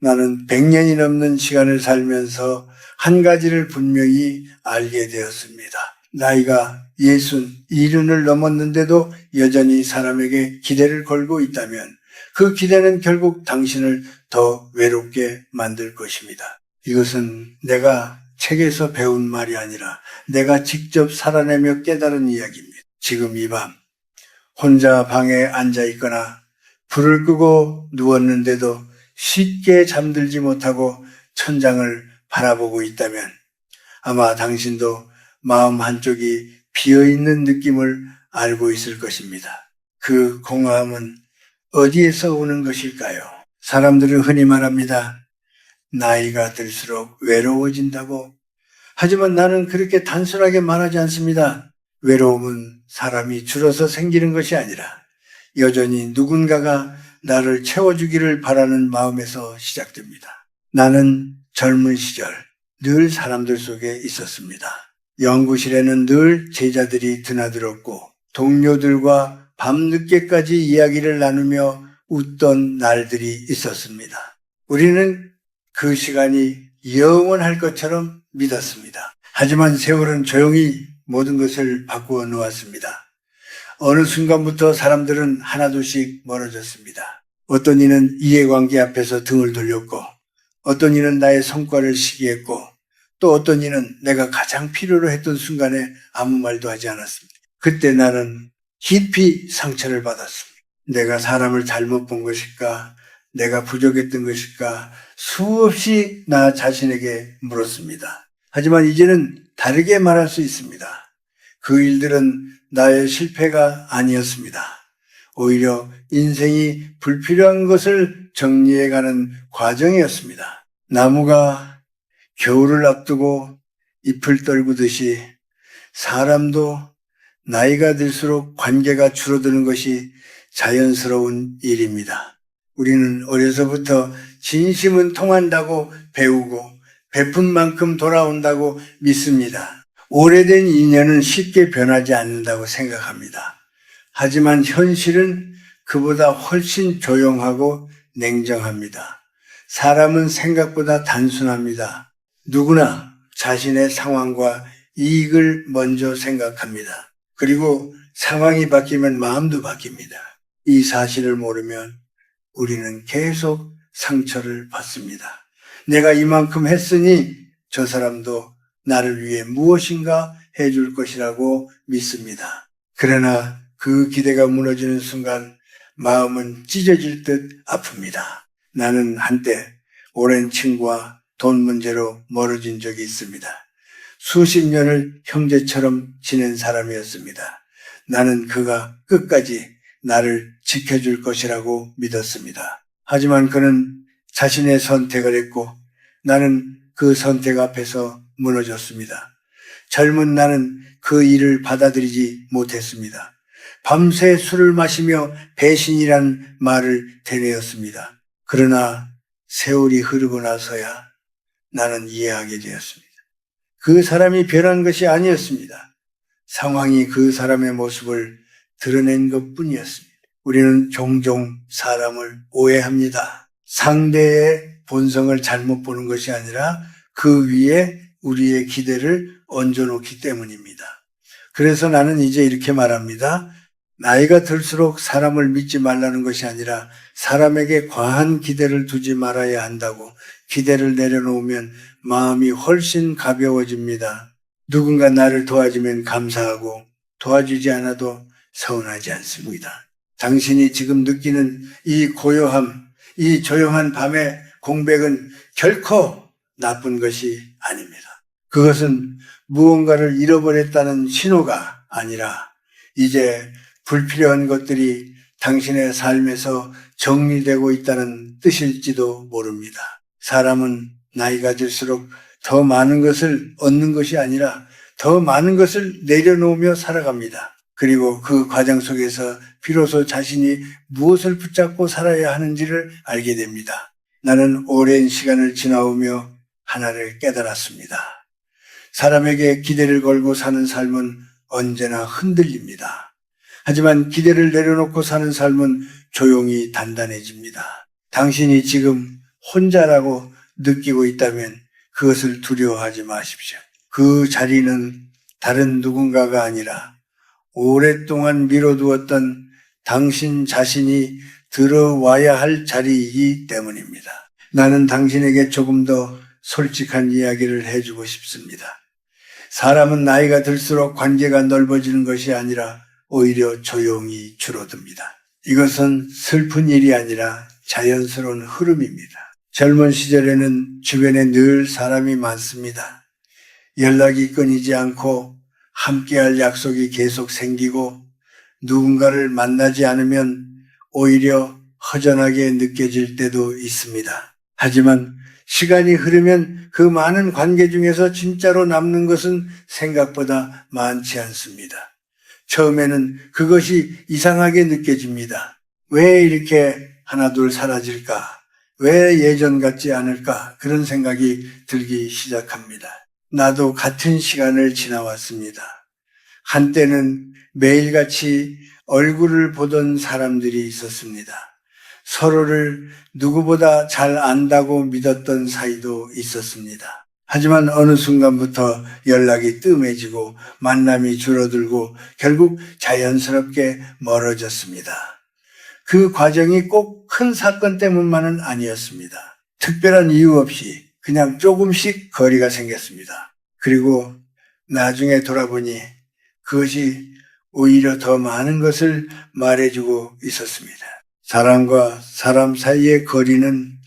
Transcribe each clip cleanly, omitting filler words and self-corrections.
나는 100년이 넘는 시간을 살면서 한 가지를 분명히 알게 되었습니다. 나이가 67을 넘었는데도 여전히 사람에게 기대를 걸고 있다면 그 기대는 결국 당신을 더 외롭게 만들 것입니다. 이것은 내가 책에서 배운 말이 아니라 내가 직접 살아내며 깨달은 이야기입니다. 지금 이 밤 혼자 방에 앉아 있거나 불을 끄고 누웠는데도 쉽게 잠들지 못하고 천장을 바라보고 있다면 아마 당신도 마음 한쪽이 비어있는 느낌을 알고 있을 것입니다. 그 공허함은 어디에서 오는 것일까요? 사람들은 흔히 말합니다. 나이가 들수록 외로워진다고. 하지만 나는 그렇게 단순하게 말하지 않습니다. 외로움은 사람이 줄어서 생기는 것이 아니라 여전히 누군가가 나를 채워주기를 바라는 마음에서 시작됩니다. 나는 젊은 시절 늘 사람들 속에 있었습니다. 연구실에는 늘 제자들이 드나들었고 동료들과 밤늦게까지 이야기를 나누며 웃던 날들이 있었습니다. 우리는 그 시간이 영원할 것처럼 믿었습니다. 하지만 세월은 조용히 모든 것을 바꾸어 놓았습니다. 어느 순간부터 사람들은 하나둘씩 멀어졌습니다. 어떤 이는 이해관계 앞에서 등을 돌렸고 어떤 이는 나의 성과를 시기했고 또 어떤 이는 내가 가장 필요로 했던 순간에 아무 말도 하지 않았습니다. 그때 나는 깊이 상처를 받았습니다. 내가 사람을 잘못 본 것일까? 내가 부족했던 것일까? 수없이 나 자신에게 물었습니다. 하지만 이제는 다르게 말할 수 있습니다. 그 일들은 나의 실패가 아니었습니다. 오히려 인생이 불필요한 것을 정리해가는 과정이었습니다. 나무가 겨울을 앞두고 잎을 떨구듯이 사람도 나이가 들수록 관계가 줄어드는 것이 자연스러운 일입니다. 우리는 어려서부터 진심은 통한다고 배우고 베푼 만큼 돌아온다고 믿습니다. 오래된 인연은 쉽게 변하지 않는다고 생각합니다. 하지만 현실은 그보다 훨씬 조용하고 냉정합니다. 사람은 생각보다 단순합니다. 누구나 자신의 상황과 이익을 먼저 생각합니다. 그리고 상황이 바뀌면 마음도 바뀝니다. 이 사실을 모르면 우리는 계속 상처를 받습니다. 내가 이만큼 했으니 저 사람도 나를 위해 무엇인가 해줄 것이라고 믿습니다. 그러나 그 기대가 무너지는 순간 마음은 찢어질 듯 아픕니다. 나는 한때 오랜 친구와 돈 문제로 멀어진 적이 있습니다. 수십 년을 형제처럼 지낸 사람이었습니다. 나는 그가 끝까지 나를 지켜줄 것이라고 믿었습니다. 하지만 그는 자신의 선택을 했고 나는 그 선택 앞에서 무너졌습니다. 젊은 나는 그 일을 받아들이지 못했습니다. 밤새 술을 마시며 배신이란 말을 되뇌었습니다. 그러나 세월이 흐르고 나서야 나는 이해하게 되었습니다. 그 사람이 변한 것이 아니었습니다. 상황이 그 사람의 모습을 드러낸 것뿐이었습니다. 우리는 종종 사람을 오해합니다. 상대의 본성을 잘못 보는 것이 아니라 그 위에 우리의 기대를 얹어놓기 때문입니다. 그래서 나는 이제 이렇게 말합니다. 나이가 들수록 사람을 믿지 말라는 것이 아니라 사람에게 과한 기대를 두지 말아야 한다고. 기대를 내려놓으면 마음이 훨씬 가벼워집니다. 누군가 나를 도와주면 감사하고 도와주지 않아도 서운하지 않습니다. 당신이 지금 느끼는 이 고요함, 이 조용한 밤의 공백은 결코 나쁜 것이 아닙니다. 그것은 무언가를 잃어버렸다는 신호가 아니라 이제 불필요한 것들이 당신의 삶에서 정리되고 있다는 뜻일지도 모릅니다. 사람은 나이가 들수록 더 많은 것을 얻는 것이 아니라 더 많은 것을 내려놓으며 살아갑니다. 그리고 그 과정 속에서 비로소 자신이 무엇을 붙잡고 살아야 하는지를 알게 됩니다. 나는 오랜 시간을 지나오며 하나를 깨달았습니다. 사람에게 기대를 걸고 사는 삶은 언제나 흔들립니다. 하지만 기대를 내려놓고 사는 삶은 조용히 단단해집니다. 당신이 지금 혼자라고 느끼고 있다면 그것을 두려워하지 마십시오. 그 자리는 다른 누군가가 아니라 오랫동안 미뤄두었던 당신 자신이 들어와야 할 자리이기 때문입니다. 나는 당신에게 조금 더 솔직한 이야기를 해주고 싶습니다. 사람은 나이가 들수록 관계가 넓어지는 것이 아니라 오히려 조용히 줄어듭니다. 이것은 슬픈 일이 아니라 자연스러운 흐름입니다. 젊은 시절에는 주변에 늘 사람이 많습니다. 연락이 끊이지 않고 함께할 약속이 계속 생기고 누군가를 만나지 않으면 오히려 허전하게 느껴질 때도 있습니다. 하지만 시간이 흐르면 그 많은 관계 중에서 진짜로 남는 것은 생각보다 많지 않습니다. 처음에는 그것이 이상하게 느껴집니다. 왜 이렇게 하나둘 사라질까? 왜 예전 같지 않을까? 그런 생각이 들기 시작합니다. 나도 같은 시간을 지나왔습니다. 한때는 매일같이 얼굴을 보던 사람들이 있었습니다. 서로를 누구보다 잘 안다고 믿었던 사이도 있었습니다. 하지만 어느 순간부터 연락이 뜸해지고 만남이 줄어들고 결국 자연스럽게 멀어졌습니다. 그 과정이 꼭 큰 사건 때문만은 아니었습니다. 특별한 이유 없이 그냥 조금씩 거리가 생겼습니다. 그리고 나중에 돌아보니 그것이 오히려 더 많은 것을 말해주고 있었습니다. 사람과 사람 사이의 거리는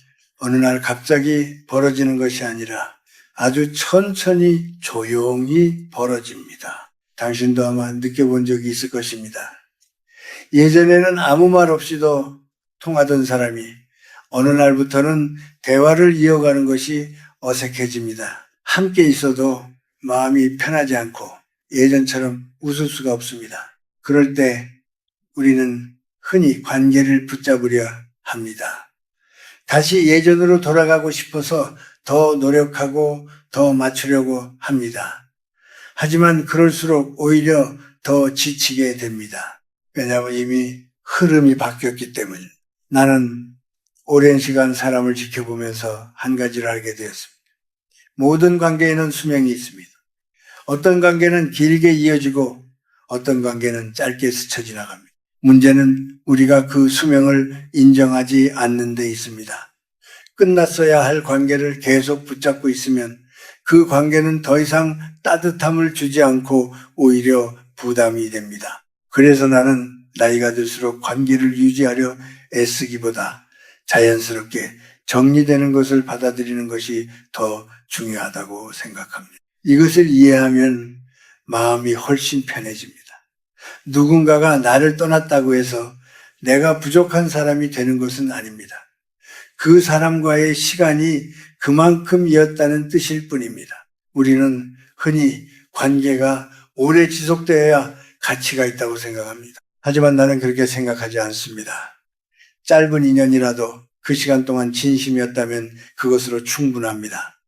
어느 날 갑자기 벌어지는 것이 아니라 아주 천천히 조용히 벌어집니다. 당신도 아마 느껴본 적이 있을 것입니다. 예전에는 아무 말 없이도 통하던 사람이 어느 날부터는 대화를 이어가는 것이 어색해집니다. 함께 있어도 마음이 편하지 않고 예전처럼 웃을 수가 없습니다. 그럴 때 우리는 흔히 관계를 붙잡으려 합니다. 다시 예전으로 돌아가고 싶어서 더 노력하고 더 맞추려고 합니다. 하지만 그럴수록 오히려 더 지치게 됩니다. 왜냐하면 이미 흐름이 바뀌었기 때문입니다. 나는 오랜 시간 사람을 지켜보면서 한 가지를 알게 되었습니다. 모든 관계에는 수명이 있습니다. 어떤 관계는 길게 이어지고 어떤 관계는 짧게 스쳐 지나갑니다. 문제는 우리가 그 수명을 인정하지 않는 데 있습니다. 끝났어야 할 관계를 계속 붙잡고 있으면 그 관계는 더 이상 따뜻함을 주지 않고 오히려 부담이 됩니다. 그래서 나는 나이가 들수록 관계를 유지하려 애쓰기보다 자연스럽게 정리되는 것을 받아들이는 것이 더 중요하다고 생각합니다. 이것을 이해하면 마음이 훨씬 편해집니다. 누군가가 나를 떠났다고 해서 내가 부족한 사람이 되는 것은 아닙니다. 그 사람과의 시간이 그만큼이었다는 뜻일 뿐입니다. 우리는 흔히 관계가 오래 지속되어야 가치가 있다고 생각합니다. 하지만 나는 그렇게 생각하지 않습니다. 짧은 인연이라도 그 시간 동안 진심이었다면 그것으로 충분합니다.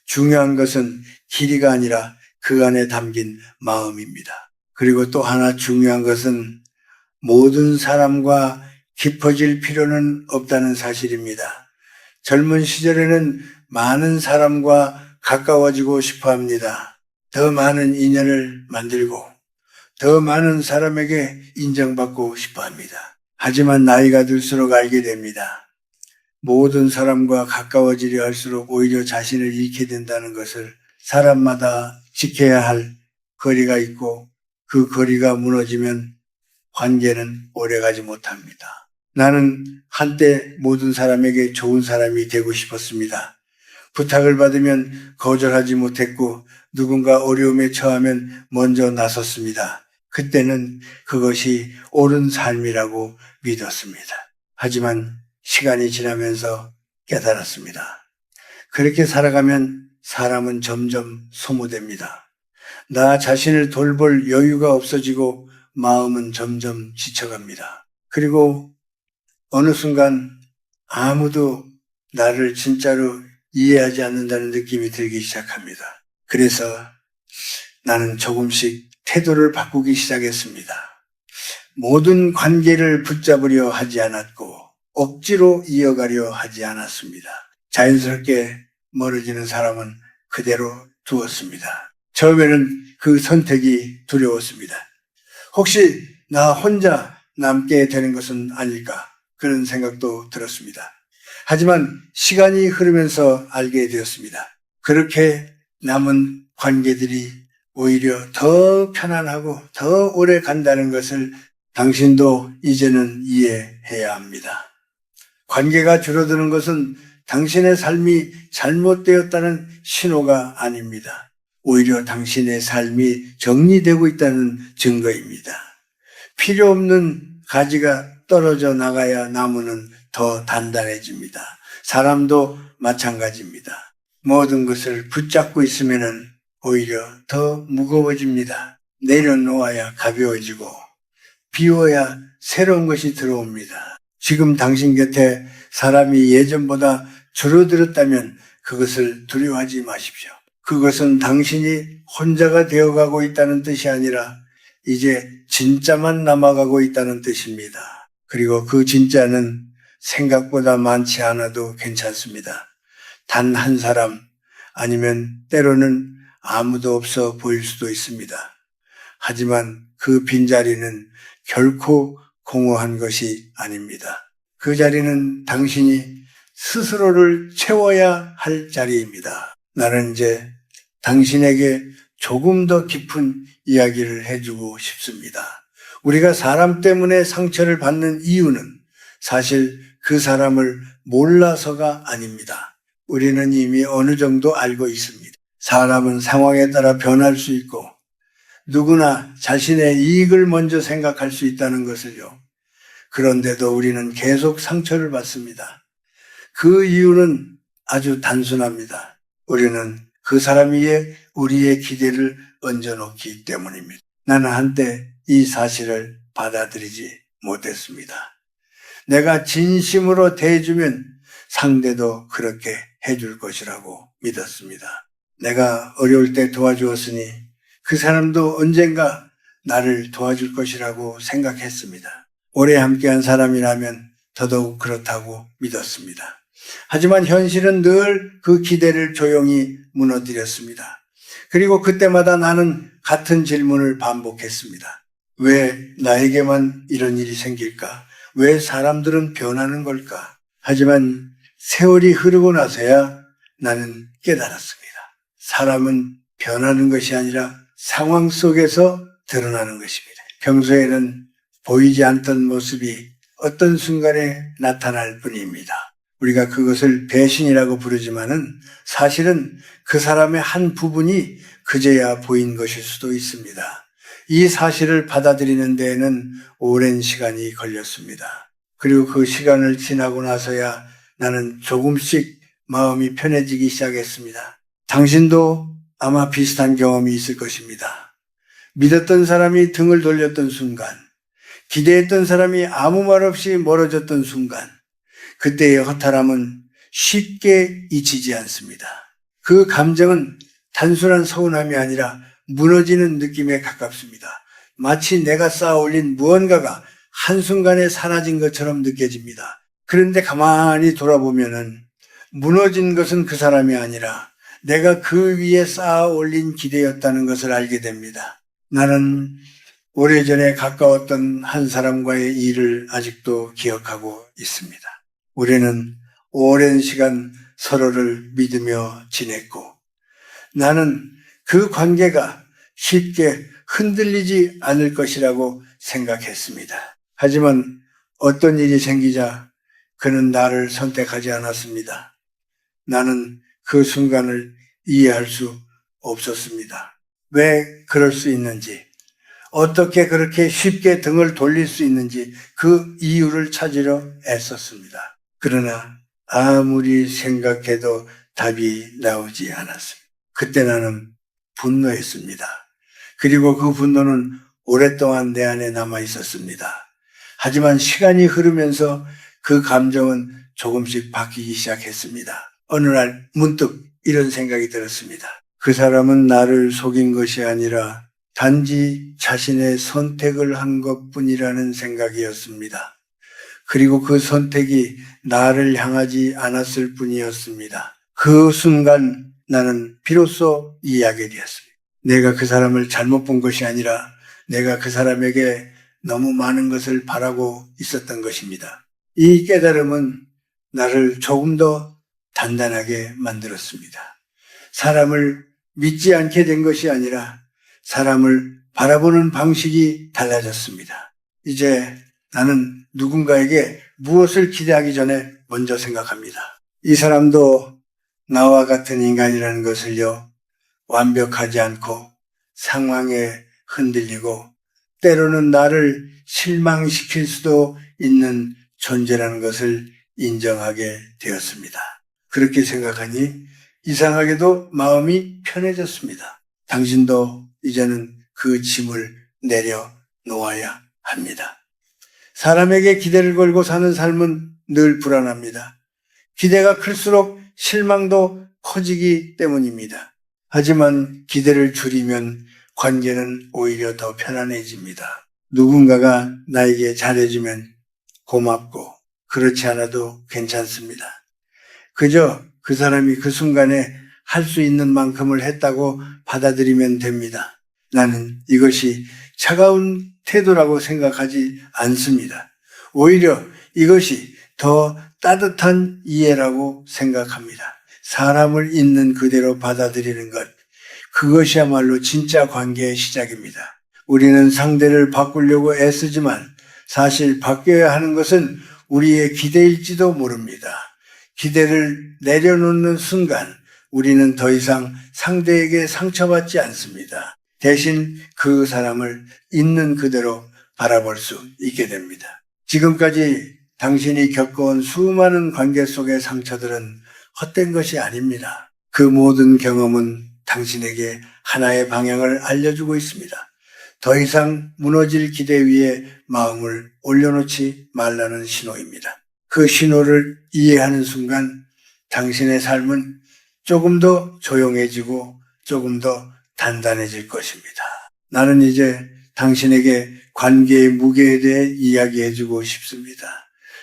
중요한 것은 길이가 아니라 그 안에 담긴 마음입니다. 그리고 또 하나 중요한 것은 모든 사람과 깊어질 필요는 없다는 사실입니다. 젊은 시절에는 많은 사람과 가까워지고 싶어 합니다. 더 많은 인연을 만들고 더 많은 사람에게 인정받고 싶어 합니다. 하지만 나이가 들수록 알게 됩니다. 모든 사람과 가까워지려 할수록 오히려 자신을 잃게 된다는 것을 사람마다 지켜야 할 거리가 있고 그 거리가 무너지면 관계는 오래가지 못합니다. 나는 한때 모든 사람에게 좋은 사람이 되고 싶었습니다. 부탁을 받으면 거절하지 못했고 누군가 어려움에 처하면 먼저 나섰습니다. 그때는 그것이 옳은 삶이라고 믿었습니다. 하지만 시간이 지나면서 깨달았습니다. 그렇게 살아가면 사람은 점점 소모됩니다. 나 자신을 돌볼 여유가 없어지고 마음은 점점 지쳐갑니다. 그리고 어느 순간 아무도 나를 진짜로 이해하지 않는다는 느낌이 들기 시작합니다. 그래서 나는 조금씩 태도를 바꾸기 시작했습니다. 모든 관계를 붙잡으려 하지 않았고 억지로 이어가려 하지 않았습니다. 자연스럽게 멀어지는 사람은 그대로 두었습니다. 처음에는 그 선택이 두려웠습니다. 혹시 나 혼자 남게 되는 것은 아닐까 그런 생각도 들었습니다. 하지만 시간이 흐르면서 알게 되었습니다. 그렇게 남은 관계들이 오히려 더 편안하고 더 오래 간다는 것을 당신도 이제는 이해해야 합니다. 관계가 줄어드는 것은 당신의 삶이 잘못되었다는 신호가 아닙니다. 오히려 당신의 삶이 정리되고 있다는 증거입니다. 필요 없는 가지가 떨어져 나가야 나무는 더 단단해집니다. 사람도 마찬가지입니다. 모든 것을 붙잡고 있으면 오히려 더 무거워집니다. 내려놓아야 가벼워지고 비워야 새로운 것이 들어옵니다. 지금 당신 곁에 사람이 예전보다 줄어들었다면 그것을 두려워하지 마십시오. 그것은 당신이 혼자가 되어가고 있다는 뜻이 아니라 이제 진짜만 남아가고 있다는 뜻입니다. 그리고 그 진짜는 생각보다 많지 않아도 괜찮습니다. 단 한 사람 아니면 때로는 아무도 없어 보일 수도 있습니다. 하지만 그 빈자리는 결코 공허한 것이 아닙니다. 그 자리는 당신이 스스로를 채워야 할 자리입니다. 나는 이제 당신에게 조금 더 깊은 이야기를 해주고 싶습니다. 우리가 사람 때문에 상처를 받는 이유는 사실 그 사람을 몰라서가 아닙니다. 우리는 이미 어느 정도 알고 있습니다. 사람은 상황에 따라 변할 수 있고 누구나 자신의 이익을 먼저 생각할 수 있다는 것을요. 그런데도 우리는 계속 상처를 받습니다. 그 이유는 아주 단순합니다. 우리는 그 사람 위에 우리의 기대를 얹어놓기 때문입니다. 나는 한때 이 사실을 받아들이지 못했습니다. 내가 진심으로 대해주면 상대도 그렇게 해줄 것이라고 믿었습니다. 내가 어려울 때 도와주었으니 그 사람도 언젠가 나를 도와줄 것이라고 생각했습니다. 오래 함께한 사람이라면 더더욱 그렇다고 믿었습니다. 하지만 현실은 늘 그 기대를 조용히 무너뜨렸습니다. 그리고 그때마다 나는 같은 질문을 반복했습니다. 왜 나에게만 이런 일이 생길까? 왜 사람들은 변하는 걸까? 하지만 세월이 흐르고 나서야 나는 깨달았습니다. 사람은 변하는 것이 아니라 상황 속에서 드러나는 것입니다. 평소에는 보이지 않던 모습이 어떤 순간에 나타날 뿐입니다. 우리가 그것을 배신이라고 부르지만은 사실은 그 사람의 한 부분이 그제야 보인 것일 수도 있습니다. 이 사실을 받아들이는 데에는 오랜 시간이 걸렸습니다. 그리고 그 시간을 지나고 나서야 나는 조금씩 마음이 편해지기 시작했습니다. 당신도 아마 비슷한 경험이 있을 것입니다. 믿었던 사람이 등을 돌렸던 순간, 기대했던 사람이 아무 말 없이 멀어졌던 순간, 그때의 허탈함은 쉽게 잊히지 않습니다. 그 감정은 단순한 서운함이 아니라 무너지는 느낌에 가깝습니다. 마치 내가 쌓아 올린 무언가가 한순간에 사라진 것처럼 느껴집니다. 그런데 가만히 돌아보면은 무너진 것은 그 사람이 아니라 내가 그 위에 쌓아 올린 기대였다는 것을 알게 됩니다. 나는 오래전에 가까웠던 한 사람과의 일을 아직도 기억하고 있습니다. 우리는 오랜 시간 서로를 믿으며 지냈고 나는 그 관계가 쉽게 흔들리지 않을 것이라고 생각했습니다. 하지만 어떤 일이 생기자 그는 나를 선택하지 않았습니다. 나는 그 순간을 이해할 수 없었습니다. 왜 그럴 수 있는지, 어떻게 그렇게 쉽게 등을 돌릴 수 있는지 그 이유를 찾으려 애썼습니다. 그러나 아무리 생각해도 답이 나오지 않았습니다. 그때 나는 분노했습니다. 그리고 그 분노는 오랫동안 내 안에 남아 있었습니다. 하지만 시간이 흐르면서 그 감정은 조금씩 바뀌기 시작했습니다. 어느 날 문득 이런 생각이 들었습니다. 그 사람은 나를 속인 것이 아니라 단지 자신의 선택을 한 것뿐이라는 생각이었습니다. 그리고 그 선택이 나를 향하지 않았을 뿐이었습니다. 그 순간 나는 비로소 이해하게 되었습니다. 내가 그 사람을 잘못 본 것이 아니라 내가 그 사람에게 너무 많은 것을 바라고 있었던 것입니다. 이 깨달음은 나를 조금 더 단단하게 만들었습니다. 사람을 믿지 않게 된 것이 아니라 사람을 바라보는 방식이 달라졌습니다. 이제 나는 누군가에게 무엇을 기대하기 전에 먼저 생각합니다. 이 사람도 나와 같은 인간이라는 것을요, 완벽하지 않고 상황에 흔들리고 때로는 나를 실망시킬 수도 있는 존재라는 것을 인정하게 되었습니다. 그렇게 생각하니 이상하게도 마음이 편해졌습니다. 당신도 이제는 그 짐을 내려놓아야 합니다. 사람에게 기대를 걸고 사는 삶은 늘 불안합니다. 기대가 클수록 실망도 커지기 때문입니다. 하지만 기대를 줄이면 관계는 오히려 더 편안해집니다. 누군가가 나에게 잘해주면 고맙고 그렇지 않아도 괜찮습니다. 그저 그 사람이 그 순간에 할 수 있는 만큼을 했다고 받아들이면 됩니다. 나는 이것이 차가운 태도라고 생각하지 않습니다. 오히려 이것이 더 따뜻한 이해라고 생각합니다. 사람을 있는 그대로 받아들이는 것, 그것이야말로 진짜 관계의 시작입니다. 우리는 상대를 바꾸려고 애쓰지만 사실 바뀌어야 하는 것은 우리의 기대일지도 모릅니다. 기대를 내려놓는 순간 우리는 더 이상 상대에게 상처받지 않습니다. 대신 그 사람을 있는 그대로 바라볼 수 있게 됩니다. 지금까지 당신이 겪어온 수많은 관계 속의 상처들은 헛된 것이 아닙니다. 그 모든 경험은 당신에게 하나의 방향을 알려주고 있습니다. 더 이상 무너질 기대 위에 마음을 올려놓지 말라는 신호입니다. 그 신호를 이해하는 순간 당신의 삶은 조금 더 조용해지고 조금 더 단단해질 것입니다. 나는 이제 당신에게 관계의 무게에 대해 이야기해주고 싶습니다.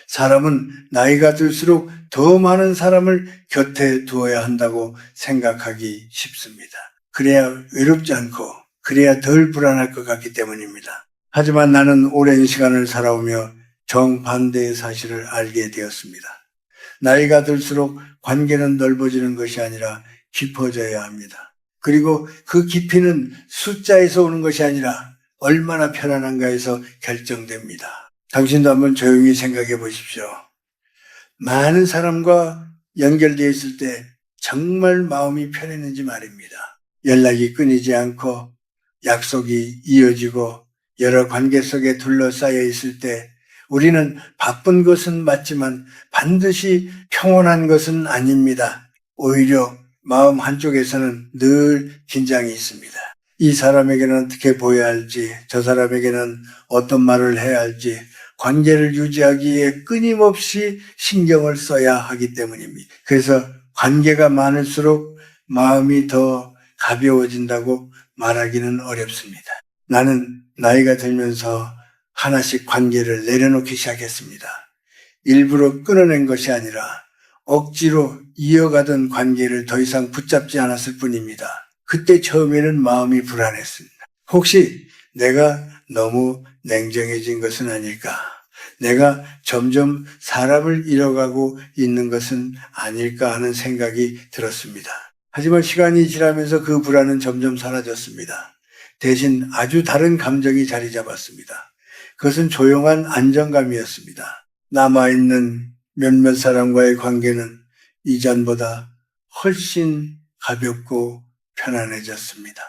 사람은 나이가 들수록 더 많은 사람을 곁에 두어야 한다고 생각하기 쉽습니다. 그래야 외롭지 않고 그래야 덜 불안할 것 같기 때문입니다. 하지만 나는 오랜 시간을 살아오며 정반대의 사실을 알게 되었습니다. 나이가 들수록 관계는 넓어지는 것이 아니라 깊어져야 합니다. 그리고 그 깊이는 숫자에서 오는 것이 아니라 얼마나 편안한가에서 결정됩니다. 당신도 한번 조용히 생각해 보십시오. 많은 사람과 연결되어 있을 때 정말 마음이 편했는지 말입니다. 연락이 끊이지 않고 약속이 이어지고 여러 관계 속에 둘러싸여 있을 때 우리는 바쁜 것은 맞지만 반드시 평온한 것은 아닙니다. 오히려 마음 한쪽에서는 늘 긴장이 있습니다. 이 사람에게는 어떻게 보여야 할지, 저 사람에게는 어떤 말을 해야 할지, 관계를 유지하기에 끊임없이 신경을 써야 하기 때문입니다. 그래서 관계가 많을수록 마음이 더 가벼워진다고 말하기는 어렵습니다. 나는 나이가 들면서 하나씩 관계를 내려놓기 시작했습니다. 일부러 끊어낸 것이 아니라 억지로 이어가던 관계를 더 이상 붙잡지 않았을 뿐입니다. 그때 처음에는 마음이 불안했습니다. 혹시 내가 너무 냉정해진 것은 아닐까? 내가 점점 사람을 잃어가고 있는 것은 아닐까 하는 생각이 들었습니다. 하지만 시간이 지나면서 그 불안은 점점 사라졌습니다. 대신 아주 다른 감정이 자리 잡았습니다. 그것은 조용한 안정감이었습니다. 남아있는 몇몇 사람과의 관계는 이전보다 훨씬 가볍고 편안해졌습니다.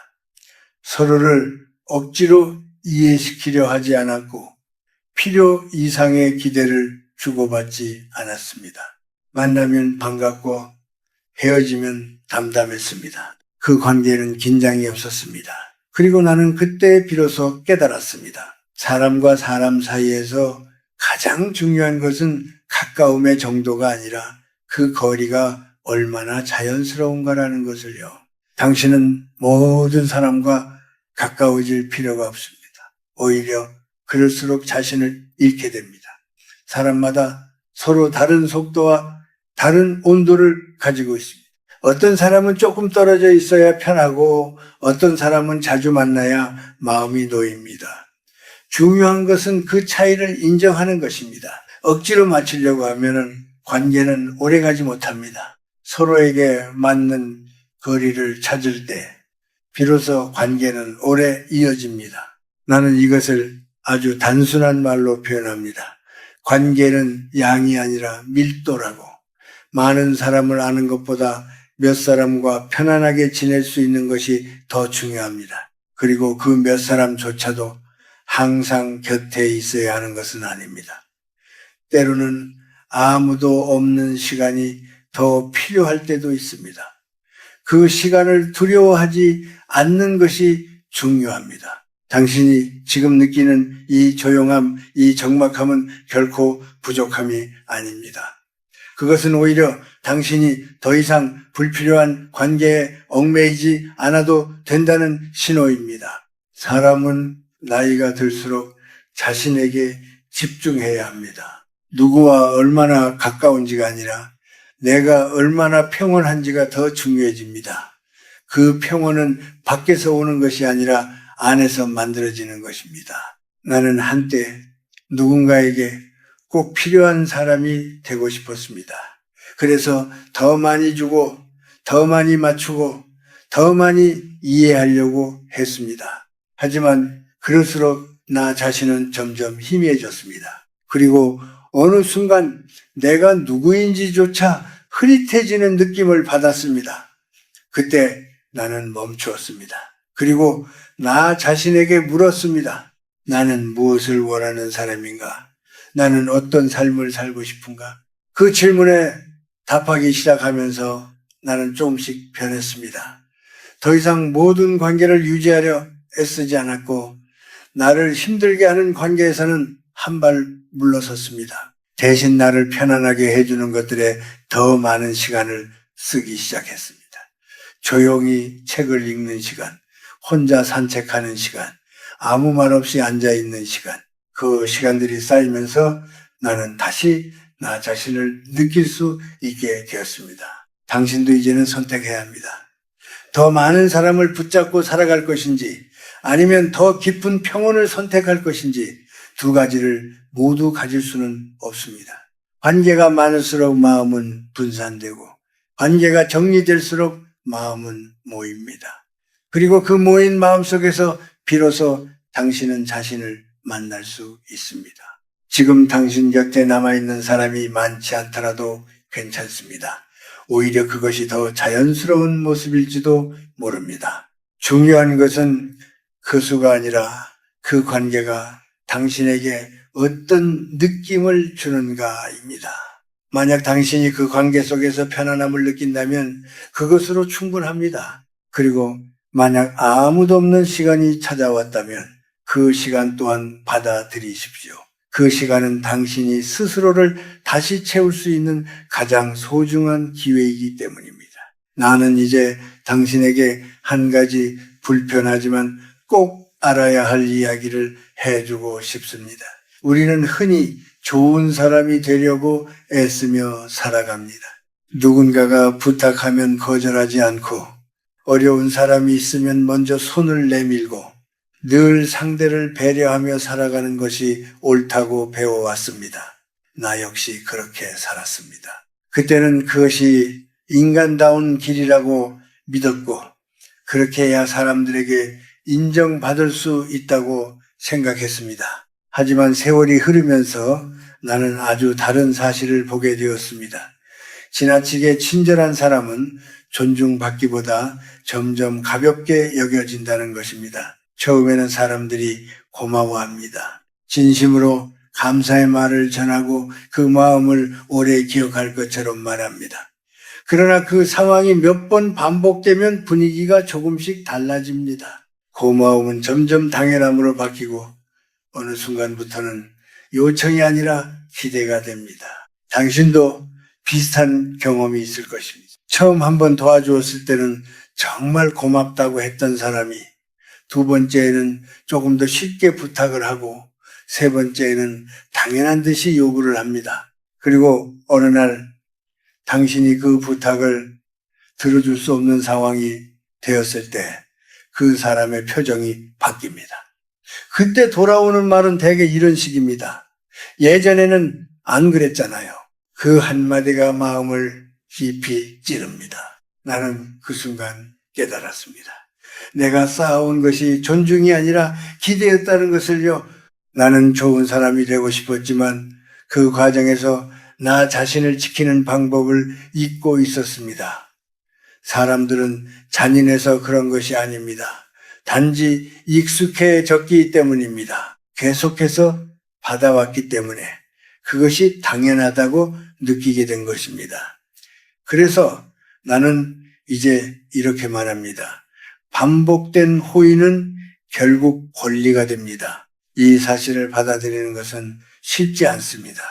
서로를 억지로 이해시키려 하지 않았고 필요 이상의 기대를 주고받지 않았습니다. 만나면 반갑고 헤어지면 담담했습니다. 그 관계는 긴장이 없었습니다. 그리고 나는 그때 비로소 깨달았습니다. 사람과 사람 사이에서 가장 중요한 것은 가까움의 정도가 아니라 그 거리가 얼마나 자연스러운가라는 것을요. 당신은 모든 사람과 가까워질 필요가 없습니다. 오히려 그럴수록 자신을 잃게 됩니다. 사람마다 서로 다른 속도와 다른 온도를 가지고 있습니다. 어떤 사람은 조금 떨어져 있어야 편하고 어떤 사람은 자주 만나야 마음이 놓입니다. 중요한 것은 그 차이를 인정하는 것입니다. 억지로 맞추려고 하면 관계는 오래가지 못합니다. 서로에게 맞는 거리를 찾을 때 비로소 관계는 오래 이어집니다. 나는 이것을 아주 단순한 말로 표현합니다. 관계는 양이 아니라 밀도라고. 많은 사람을 아는 것보다 몇 사람과 편안하게 지낼 수 있는 것이 더 중요합니다. 그리고 그 몇 사람조차도 항상 곁에 있어야 하는 것은 아닙니다. 때로는 아무도 없는 시간이 더 필요할 때도 있습니다. 그 시간을 두려워하지 않는 것이 중요합니다. 당신이 지금 느끼는 이 조용함, 이 적막함은 결코 부족함이 아닙니다. 그것은 오히려 당신이 더 이상 불필요한 관계에 얽매이지 않아도 된다는 신호입니다. 사람은 나이가 들수록 자신에게 집중해야 합니다. 누구와 얼마나 가까운지가 아니라 내가 얼마나 평온한지가 더 중요해집니다. 그 평온은 밖에서 오는 것이 아니라 안에서 만들어지는 것입니다. 나는 한때 누군가에게 꼭 필요한 사람이 되고 싶었습니다. 그래서 더 많이 주고 더 많이 맞추고 더 많이 이해하려고 했습니다. 하지만 그럴수록 나 자신은 점점 희미해졌습니다. 그리고 어느 순간 내가 누구인지조차 흐릿해지는 느낌을 받았습니다. 그때 나는 멈추었습니다. 그리고 나 자신에게 물었습니다. 나는 무엇을 원하는 사람인가? 나는 어떤 삶을 살고 싶은가? 그 질문에 답하기 시작하면서 나는 조금씩 변했습니다. 더 이상 모든 관계를 유지하려 애쓰지 않았고 나를 힘들게 하는 관계에서는 한 발 물러섰습니다. 대신 나를 편안하게 해주는 것들에 더 많은 시간을 쓰기 시작했습니다. 조용히 책을 읽는 시간, 혼자 산책하는 시간, 아무 말 없이 앉아있는 시간, 그 시간들이 쌓이면서 나는 다시 나 자신을 느낄 수 있게 되었습니다. 당신도 이제는 선택해야 합니다. 더 많은 사람을 붙잡고 살아갈 것인지 아니면 더 깊은 평온을 선택할 것인지 두 가지를 모두 가질 수는 없습니다. 관계가 많을수록 마음은 분산되고 관계가 정리될수록 마음은 모입니다. 그리고 그 모인 마음 속에서 비로소 당신은 자신을 만날 수 있습니다. 지금 당신 곁에 남아있는 사람이 많지 않더라도 괜찮습니다. 오히려 그것이 더 자연스러운 모습일지도 모릅니다. 중요한 것은 그 수가 아니라 그 관계가 당신에게 어떤 느낌을 주는가입니다. 만약 당신이 그 관계 속에서 편안함을 느낀다면 그것으로 충분합니다. 그리고 만약 아무도 없는 시간이 찾아왔다면 그 시간 또한 받아들이십시오. 그 시간은 당신이 스스로를 다시 채울 수 있는 가장 소중한 기회이기 때문입니다. 나는 이제 당신에게 한 가지 불편하지만 꼭 알아야 할 이야기를 해주고 싶습니다. 우리는 흔히 좋은 사람이 되려고 애쓰며 살아갑니다. 누군가가 부탁하면 거절하지 않고 어려운 사람이 있으면 먼저 손을 내밀고 늘 상대를 배려하며 살아가는 것이 옳다고 배워왔습니다. 나 역시 그렇게 살았습니다. 그때는 그것이 인간다운 길이라고 믿었고 그렇게 해야 사람들에게 인정받을 수 있다고 생각했습니다. 하지만 세월이 흐르면서 나는 아주 다른 사실을 보게 되었습니다. 지나치게 친절한 사람은 존중받기보다 점점 가볍게 여겨진다는 것입니다. 처음에는 사람들이 고마워합니다. 진심으로 감사의 말을 전하고 그 마음을 오래 기억할 것처럼 말합니다. 그러나 그 상황이 몇 번 반복되면 분위기가 조금씩 달라집니다. 고마움은 점점 당연함으로 바뀌고 어느 순간부터는 요청이 아니라 기대가 됩니다. 당신도 비슷한 경험이 있을 것입니다. 처음 한번 도와주었을 때는 정말 고맙다고 했던 사람이 두 번째에는 조금 더 쉽게 부탁을 하고 세 번째는 당연한 듯이 요구를 합니다. 그리고 어느 날 당신이 그 부탁을 들어줄 수 없는 상황이 되었을 때 그 사람의 표정이 바뀝니다. 그때 돌아오는 말은 대개 이런 식입니다. 예전에는 안 그랬잖아요. 그 한마디가 마음을 깊이 찌릅니다. 나는 그 순간 깨달았습니다. 내가 쌓아온 것이 존중이 아니라 기대였다는 것을요. 나는 좋은 사람이 되고 싶었지만 그 과정에서 나 자신을 지키는 방법을 잊고 있었습니다. 사람들은 잔인해서 그런 것이 아닙니다. 단지 익숙해졌기 때문입니다. 계속해서 받아왔기 때문에 그것이 당연하다고 느끼게 된 것입니다. 그래서 나는 이제 이렇게 말합니다. 반복된 호의는 결국 권리가 됩니다. 이 사실을 받아들이는 것은 쉽지 않습니다.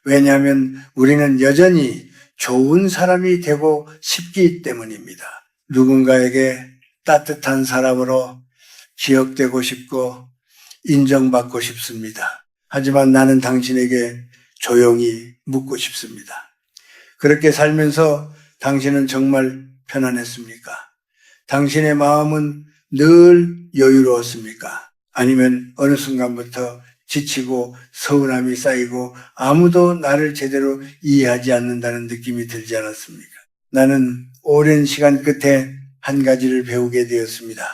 왜냐하면 우리는 여전히 좋은 사람이 되고 싶기 때문입니다. 누군가에게 따뜻한 사람으로 기억되고 싶고 인정받고 싶습니다. 하지만 나는 당신에게 조용히 묻고 싶습니다. 그렇게 살면서 당신은 정말 편안했습니까? 당신의 마음은 늘 여유로웠습니까? 아니면 어느 순간부터 지치고 서운함이 쌓이고 아무도 나를 제대로 이해하지 않는다는 느낌이 들지 않았습니까? 나는 오랜 시간 끝에 한 가지를 배우게 되었습니다.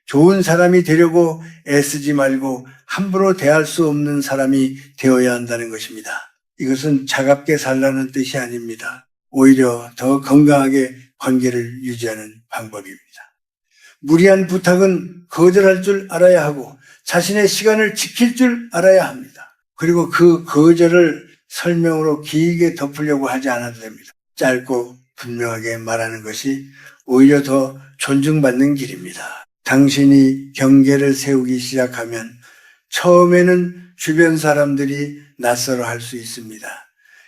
좋은 사람이 되려고 애쓰지 말고 함부로 대할 수 없는 사람이 되어야 한다는 것입니다. 이것은 차갑게 살라는 뜻이 아닙니다. 오히려 더 건강하게 관계를 유지하는 방법입니다. 무리한 부탁은 거절할 줄 알아야 하고 자신의 시간을 지킬 줄 알아야 합니다. 그리고 그 거절을 설명으로 길게 덮으려고 하지 않아도 됩니다. 짧고 분명하게 말하는 것이 오히려 더 존중받는 길입니다. 당신이 경계를 세우기 시작하면 처음에는 주변 사람들이 낯설어 할 수 있습니다.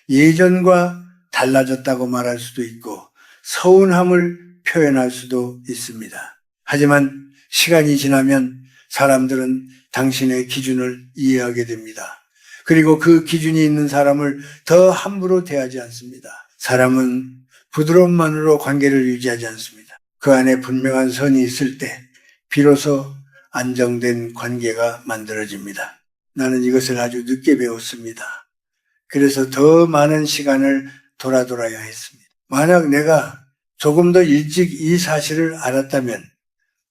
예전과 달라졌다고 말할 수도 있고 서운함을 표현할 수도 있습니다. 하지만 시간이 지나면 사람들은 당신의 기준을 이해하게 됩니다. 그리고 그 기준이 있는 사람을 더 함부로 대하지 않습니다. 사람은 부드러움만으로 관계를 유지하지 않습니다. 그 안에 분명한 선이 있을 때 비로소 안정된 관계가 만들어집니다. 나는 이것을 아주 늦게 배웠습니다. 그래서 더 많은 시간을 돌아야 했습니다. 만약 내가 조금 더 일찍 이 사실을 알았다면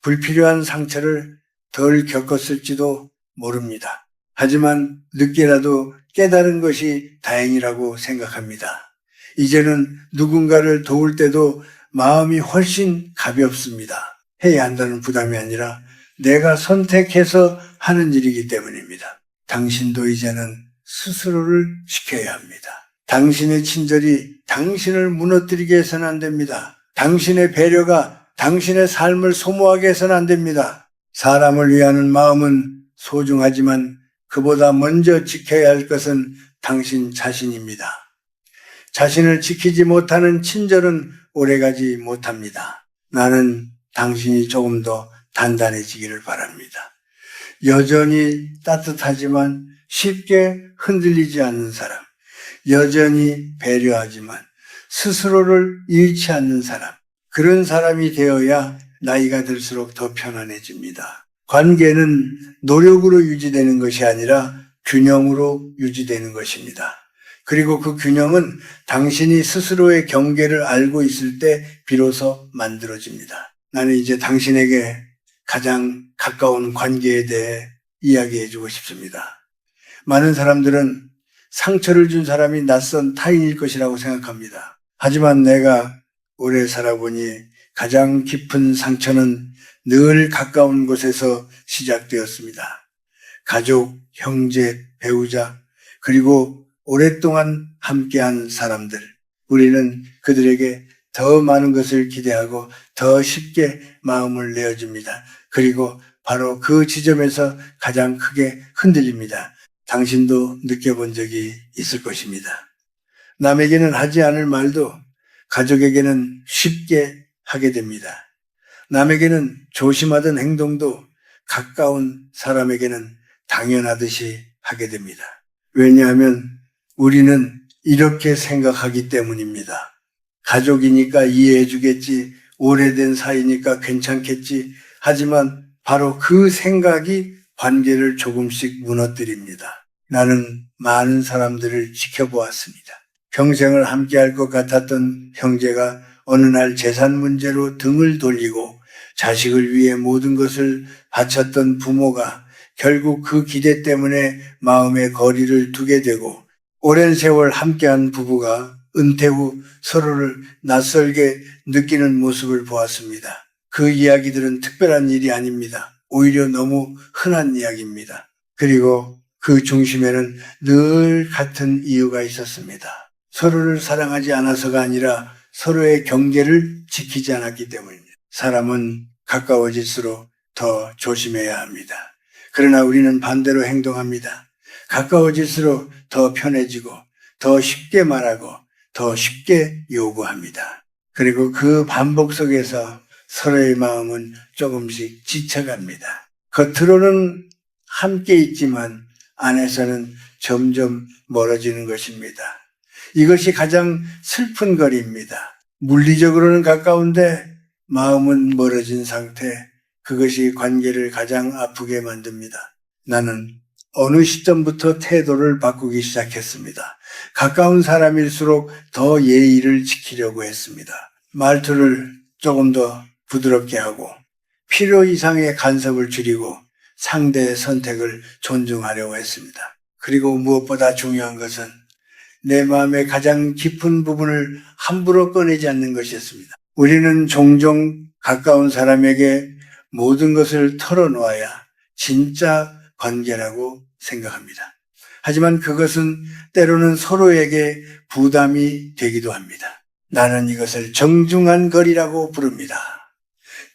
불필요한 상처를 덜 겪었을지도 모릅니다. 하지만 늦게라도 깨달은 것이 다행이라고 생각합니다. 이제는 누군가를 도울 때도 마음이 훨씬 가볍습니다. 해야 한다는 부담이 아니라 내가 선택해서 하는 일이기 때문입니다. 당신도 이제는 스스로를 지켜야 합니다. 당신의 친절이 당신을 무너뜨리게 해서는 안 됩니다. 당신의 배려가 당신의 삶을 소모하게 해서는 안 됩니다. 사람을 위하는 마음은 소중하지만 그보다 먼저 지켜야 할 것은 당신 자신입니다. 자신을 지키지 못하는 친절은 오래가지 못합니다. 나는 당신이 조금 더 단단해지기를 바랍니다. 여전히 따뜻하지만 쉽게 흔들리지 않는 사람, 여전히 배려하지만 스스로를 잃지 않는 사람, 그런 사람이 되어야 나이가 들수록 더 편안해집니다. 관계는 노력으로 유지되는 것이 아니라 균형으로 유지되는 것입니다. 그리고 그 균형은 당신이 스스로의 경계를 알고 있을 때 비로소 만들어집니다. 나는 이제 당신에게 가장 가까운 관계에 대해 이야기해 주고 싶습니다. 많은 사람들은 상처를 준 사람이 낯선 타인일 것이라고 생각합니다. 하지만 내가 오래 살아보니 가장 깊은 상처는 늘 가까운 곳에서 시작되었습니다. 가족, 형제, 배우자, 그리고 오랫동안 함께한 사람들. 우리는 그들에게 더 많은 것을 기대하고 더 쉽게 마음을 내어줍니다. 그리고 바로 그 지점에서 가장 크게 흔들립니다. 당신도 느껴본 적이 있을 것입니다. 남에게는 하지 않을 말도 가족에게는 쉽게 하게 됩니다. 남에게는 조심하던 행동도 가까운 사람에게는 당연하듯이 하게 됩니다. 왜냐하면 우리는 이렇게 생각하기 때문입니다. 가족이니까 이해해 주겠지, 오래된 사이니까 괜찮겠지. 하지만 바로 그 생각이 관계를 조금씩 무너뜨립니다. 나는 많은 사람들을 지켜보았습니다. 평생을 함께할 것 같았던 형제가 어느 날 재산 문제로 등을 돌리고 자식을 위해 모든 것을 바쳤던 부모가 결국 그 기대 때문에 마음의 거리를 두게 되고, 오랜 세월 함께한 부부가 은퇴 후 서로를 낯설게 느끼는 모습을 보았습니다. 그 이야기들은 특별한 일이 아닙니다. 오히려 너무 흔한 이야기입니다. 그리고 그 중심에는 늘 같은 이유가 있었습니다. 서로를 사랑하지 않아서가 아니라 서로의 경계를 지키지 않았기 때문입니다. 사람은 가까워질수록 더 조심해야 합니다. 그러나 우리는 반대로 행동합니다. 가까워질수록 더 편해지고 더 쉽게 말하고 더 쉽게 요구합니다. 그리고 그 반복 속에서 서로의 마음은 조금씩 지쳐갑니다. 겉으로는 함께 있지만 안에서는 점점 멀어지는 것입니다. 이것이 가장 슬픈 거리입니다. 물리적으로는 가까운데 마음은 멀어진 상태, 그것이 관계를 가장 아프게 만듭니다. 나는 어느 시점부터 태도를 바꾸기 시작했습니다. 가까운 사람일수록 더 예의를 지키려고 했습니다. 말투를 조금 더 부드럽게 하고 필요 이상의 간섭을 줄이고 상대의 선택을 존중하려고 했습니다. 그리고 무엇보다 중요한 것은 내 마음의 가장 깊은 부분을 함부로 꺼내지 않는 것이었습니다. 우리는 종종 가까운 사람에게 모든 것을 털어놓아야 진짜 관계라고 생각합니다. 하지만 그것은 때로는 서로에게 부담이 되기도 합니다. 나는 이것을 정중한 거리라고 부릅니다.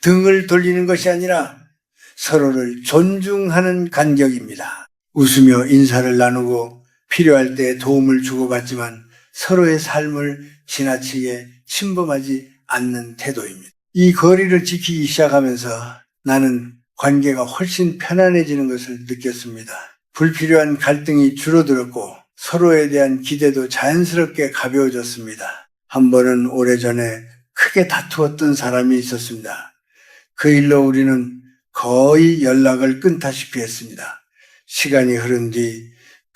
등을 돌리는 것이 아니라 서로를 존중하는 간격입니다. 웃으며 인사를 나누고 필요할 때 도움을 주고받지만 서로의 삶을 지나치게 침범하지 않는 태도입니다. 이 거리를 지키기 시작하면서 나는 관계가 훨씬 편안해지는 것을 느꼈습니다. 불필요한 갈등이 줄어들었고 서로에 대한 기대도 자연스럽게 가벼워졌습니다. 한 번은 오래전에 크게 다투었던 사람이 있었습니다. 그 일로 우리는 거의 연락을 끊다시피 했습니다. 시간이 흐른 뒤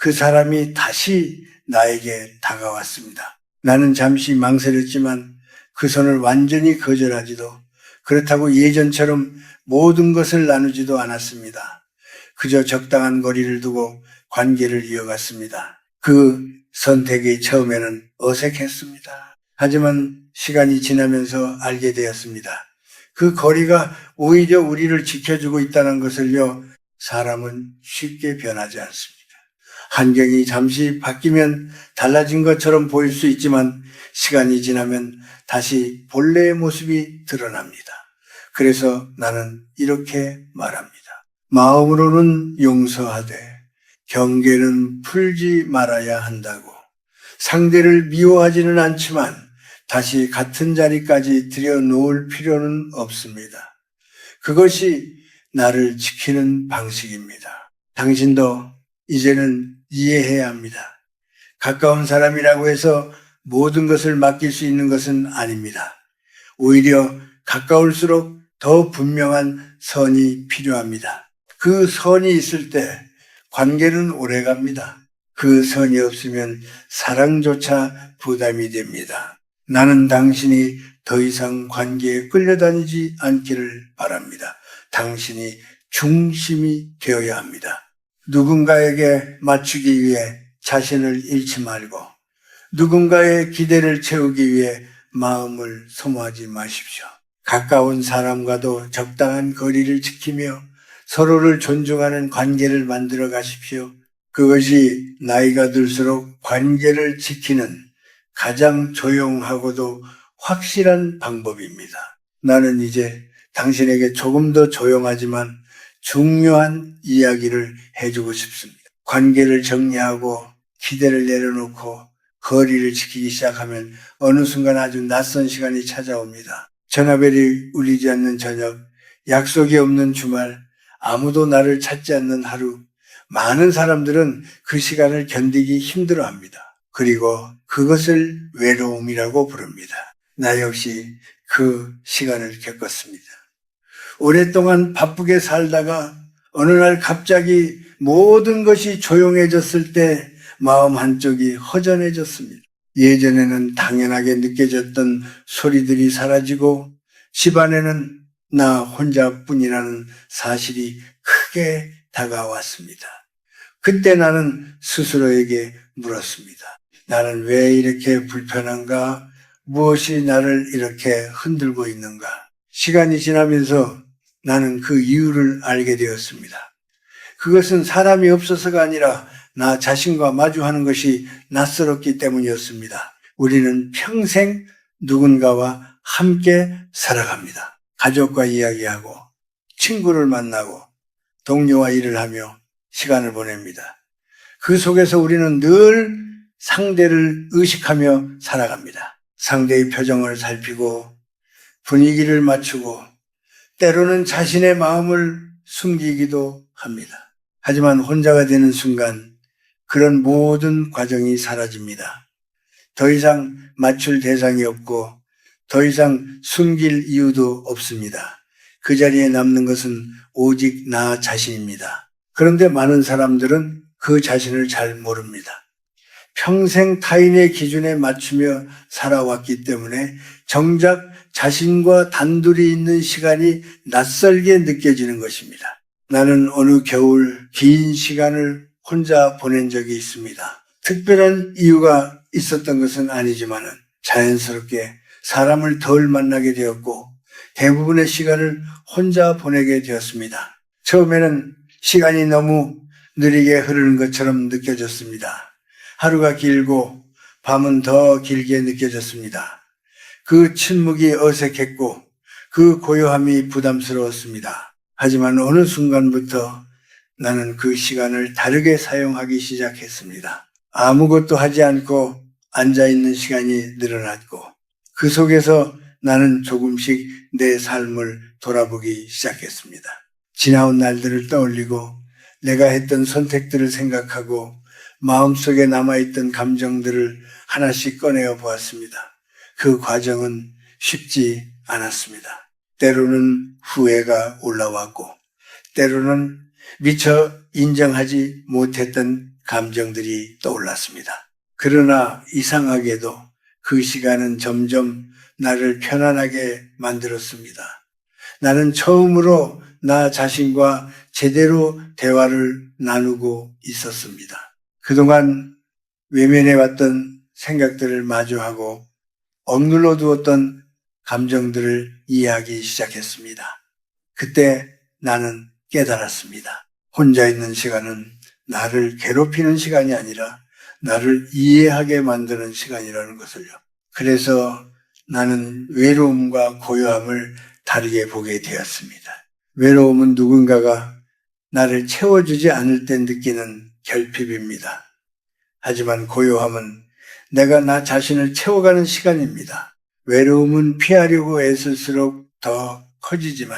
그 사람이 다시 나에게 다가왔습니다. 나는 잠시 망설였지만 그 손을 완전히 거절하지도, 그렇다고 예전처럼 모든 것을 나누지도 않았습니다. 그저 적당한 거리를 두고 관계를 이어갔습니다. 그 선택이 처음에는 어색했습니다. 하지만 시간이 지나면서 알게 되었습니다. 그 거리가 오히려 우리를 지켜주고 있다는 것을요, 사람은 쉽게 변하지 않습니다. 환경이 잠시 바뀌면 달라진 것처럼 보일 수 있지만 시간이 지나면 다시 본래의 모습이 드러납니다. 그래서 나는 이렇게 말합니다. 마음으로는 용서하되 경계는 풀지 말아야 한다고. 상대를 미워하지는 않지만 다시 같은 자리까지 들여놓을 필요는 없습니다. 그것이 나를 지키는 방식입니다. 당신도 이제는 이해해야 합니다. 가까운 사람이라고 해서 모든 것을 맡길 수 있는 것은 아닙니다. 오히려 가까울수록 더 분명한 선이 필요합니다. 그 선이 있을 때 관계는 오래갑니다. 그 선이 없으면 사랑조차 부담이 됩니다. 나는 당신이 더 이상 관계에 끌려다니지 않기를 바랍니다. 당신이 중심이 되어야 합니다. 누군가에게 맞추기 위해 자신을 잃지 말고 누군가의 기대를 채우기 위해 마음을 소모하지 마십시오. 가까운 사람과도 적당한 거리를 지키며 서로를 존중하는 관계를 만들어 가십시오. 그것이 나이가 들수록 관계를 지키는 가장 조용하고도 확실한 방법입니다. 나는 이제 당신에게 조금 더 조용하지만 중요한 이야기를 해주고 싶습니다. 관계를 정리하고 기대를 내려놓고 거리를 지키기 시작하면 어느 순간 아주 낯선 시간이 찾아옵니다. 전화벨이 울리지 않는 저녁, 약속이 없는 주말, 아무도 나를 찾지 않는 하루, 많은 사람들은 그 시간을 견디기 힘들어 합니다. 그리고 그것을 외로움이라고 부릅니다. 나 역시 그 시간을 겪었습니다. 오랫동안 바쁘게 살다가 어느 날 갑자기 모든 것이 조용해졌을 때 마음 한쪽이 허전해졌습니다. 예전에는 당연하게 느껴졌던 소리들이 사라지고 집안에는 나 혼자뿐이라는 사실이 크게 다가왔습니다. 그때 나는 스스로에게 물었습니다. 나는 왜 이렇게 불편한가? 무엇이 나를 이렇게 흔들고 있는가? 시간이 지나면서 나는 그 이유를 알게 되었습니다. 그것은 사람이 없어서가 아니라 나 자신과 마주하는 것이 낯설었기 때문이었습니다. 우리는 평생 누군가와 함께 살아갑니다. 가족과 이야기하고 친구를 만나고 동료와 일을 하며 시간을 보냅니다. 그 속에서 우리는 늘 상대를 의식하며 살아갑니다. 상대의 표정을 살피고 분위기를 맞추고 때로는 자신의 마음을 숨기기도 합니다. 하지만 혼자가 되는 순간 그런 모든 과정이 사라집니다. 더 이상 맞출 대상이 없고 더 이상 숨길 이유도 없습니다. 그 자리에 남는 것은 오직 나 자신입니다. 그런데 많은 사람들은 그 자신을 잘 모릅니다. 평생 타인의 기준에 맞추며 살아왔기 때문에 정작 자신과 단둘이 있는 시간이 낯설게 느껴지는 것입니다. 나는 어느 겨울 긴 시간을 혼자 보낸 적이 있습니다. 특별한 이유가 있었던 것은 아니지만 자연스럽게 사람을 덜 만나게 되었고 대부분의 시간을 혼자 보내게 되었습니다. 처음에는 시간이 너무 느리게 흐르는 것처럼 느껴졌습니다. 하루가 길고 밤은 더 길게 느껴졌습니다. 그 침묵이 어색했고 그 고요함이 부담스러웠습니다. 하지만 어느 순간부터 나는 그 시간을 다르게 사용하기 시작했습니다. 아무것도 하지 않고 앉아있는 시간이 늘어났고 그 속에서 나는 조금씩 내 삶을 돌아보기 시작했습니다. 지나온 날들을 떠올리고 내가 했던 선택들을 생각하고 마음속에 남아있던 감정들을 하나씩 꺼내어 보았습니다. 그 과정은 쉽지 않았습니다. 때로는 후회가 올라왔고 때로는 미처 인정하지 못했던 감정들이 떠올랐습니다. 그러나 이상하게도 그 시간은 점점 나를 편안하게 만들었습니다. 나는 처음으로 나 자신과 제대로 대화를 나누고 있었습니다. 그동안 외면해왔던 생각들을 마주하고 억눌러 두었던 감정들을 이해하기 시작했습니다. 그때 나는 깨달았습니다. 혼자 있는 시간은 나를 괴롭히는 시간이 아니라 나를 이해하게 만드는 시간이라는 것을요. 그래서 나는 외로움과 고요함을 다르게 보게 되었습니다. 외로움은 누군가가 나를 채워주지 않을 때 느끼는 결핍입니다. 하지만 고요함은 내가 나 자신을 채워가는 시간입니다. 외로움은 피하려고 애쓸수록 더 커지지만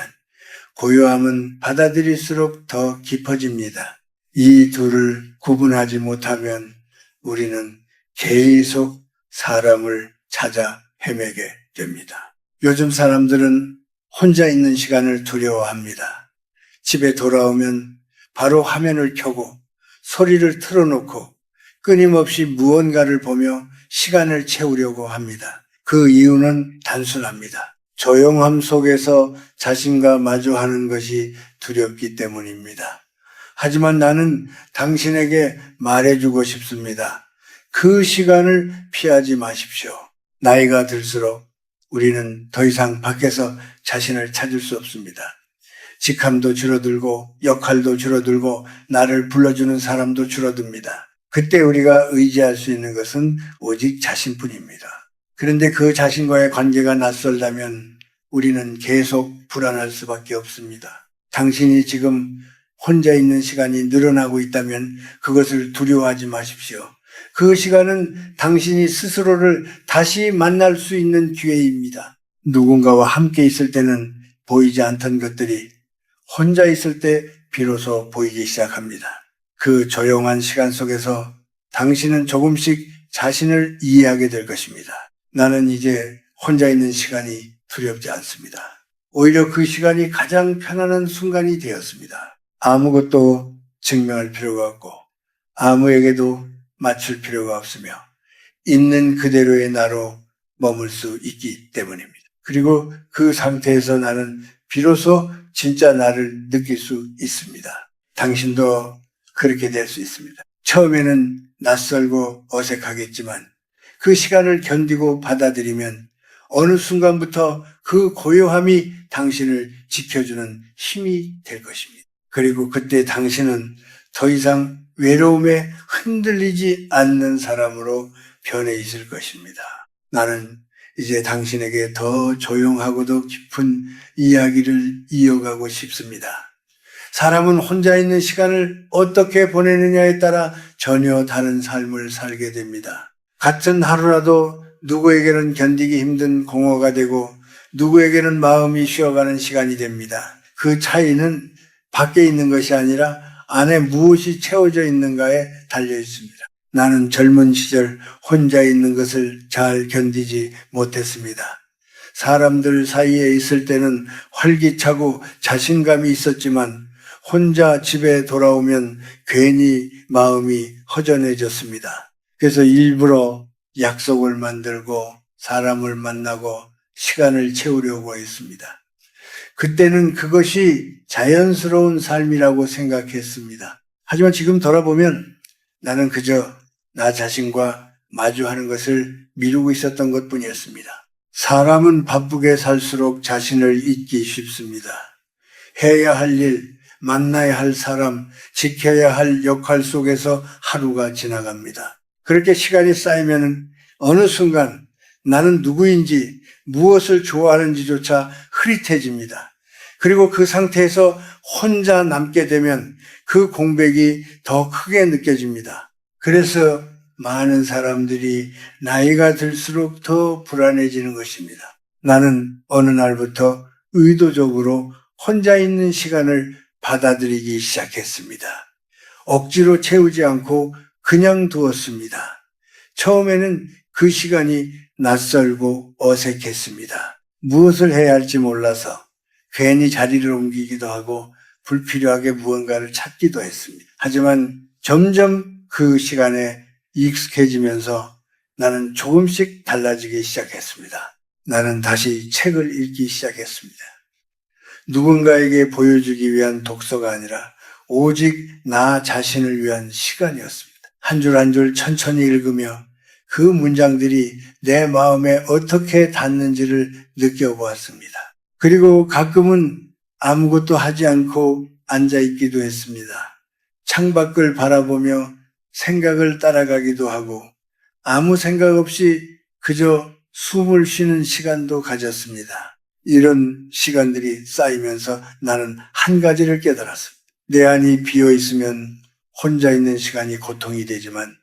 고요함은 받아들일수록 더 깊어집니다. 이 둘을 구분하지 못하면 우리는 계속 사람을 찾아 헤매게 됩니다. 요즘 사람들은 혼자 있는 시간을 두려워합니다. 집에 돌아오면 바로 화면을 켜고 소리를 틀어놓고 끊임없이 무언가를 보며 시간을 채우려고 합니다. 그 이유는 단순합니다. 조용함 속에서 자신과 마주하는 것이 두렵기 때문입니다. 하지만 나는 당신에게 말해주고 싶습니다. 그 시간을 피하지 마십시오. 나이가 들수록 우리는 더 이상 밖에서 자신을 찾을 수 없습니다. 직함도 줄어들고 역할도 줄어들고 나를 불러주는 사람도 줄어듭니다. 그때 우리가 의지할 수 있는 것은 오직 자신뿐입니다. 그런데 그 자신과의 관계가 낯설다면 우리는 계속 불안할 수밖에 없습니다. 당신이 지금 혼자 있는 시간이 늘어나고 있다면 그것을 두려워하지 마십시오. 그 시간은 당신이 스스로를 다시 만날 수 있는 기회입니다. 누군가와 함께 있을 때는 보이지 않던 것들이 혼자 있을 때 비로소 보이기 시작합니다. 그 조용한 시간 속에서 당신은 조금씩 자신을 이해하게 될 것입니다. 나는 이제 혼자 있는 시간이 두렵지 않습니다. 오히려 그 시간이 가장 편안한 순간이 되었습니다. 아무것도 증명할 필요가 없고 아무에게도 맞출 필요가 없으며 있는 그대로의 나로 머물 수 있기 때문입니다. 그리고 그 상태에서 나는 비로소 진짜 나를 느낄 수 있습니다. 당신도 그렇게 될 수 있습니다. 처음에는 낯설고 어색하겠지만 그 시간을 견디고 받아들이면 어느 순간부터 그 고요함이 당신을 지켜주는 힘이 될 것입니다. 그리고 그때 당신은 더 이상 외로움에 흔들리지 않는 사람으로 변해 있을 것입니다. 나는 이제 당신에게 더 조용하고도 깊은 이야기를 이어가고 싶습니다. 사람은 혼자 있는 시간을 어떻게 보내느냐에 따라 전혀 다른 삶을 살게 됩니다. 같은 하루라도 누구에게는 견디기 힘든 공허가 되고 누구에게는 마음이 쉬어가는 시간이 됩니다. 그 차이는 밖에 있는 것이 아니라 안에 무엇이 채워져 있는가에 달려 있습니다. 나는 젊은 시절 혼자 있는 것을 잘 견디지 못했습니다. 사람들 사이에 있을 때는 활기차고 자신감이 있었지만 혼자 집에 돌아오면 괜히 마음이 허전해졌습니다. 그래서 일부러 약속을 만들고 사람을 만나고 시간을 채우려고 했습니다. 그때는 그것이 자연스러운 삶이라고 생각했습니다. 하지만 지금 돌아보면 나는 그저 나 자신과 마주하는 것을 미루고 있었던 것뿐이었습니다. 사람은 바쁘게 살수록 자신을 잊기 쉽습니다. 해야 할 일, 만나야 할 사람, 지켜야 할 역할 속에서 하루가 지나갑니다. 그렇게 시간이 쌓이면 어느 순간 나는 누구인지 무엇을 좋아하는지조차 흐릿해집니다. 그리고 그 상태에서 혼자 남게 되면 그 공백이 더 크게 느껴집니다. 그래서 많은 사람들이 나이가 들수록 더 불안해지는 것입니다. 나는 어느 날부터 의도적으로 혼자 있는 시간을 받아들이기 시작했습니다. 억지로 채우지 않고 그냥 두었습니다. 처음에는 그 시간이 낯설고 어색했습니다. 무엇을 해야 할지 몰라서 괜히 자리를 옮기기도 하고 불필요하게 무언가를 찾기도 했습니다. 하지만 점점 그 시간에 익숙해지면서 나는 조금씩 달라지기 시작했습니다. 나는 다시 책을 읽기 시작했습니다. 누군가에게 보여주기 위한 독서가 아니라 오직 나 자신을 위한 시간이었습니다. 한 줄 한 줄 천천히 읽으며 그 문장들이 내 마음에 어떻게 닿는지를 느껴보았습니다. 그리고 가끔은 아무것도 하지 않고 앉아있기도 했습니다. 창밖을 바라보며 생각을 따라가기도 하고 아무 생각 없이 그저 숨을 쉬는 시간도 가졌습니다. 이런 시간들이 쌓이면서 나는 한 가지를 깨달았습니다. 내 안이 비어 있으면 혼자 있는 시간이 고통이 되지만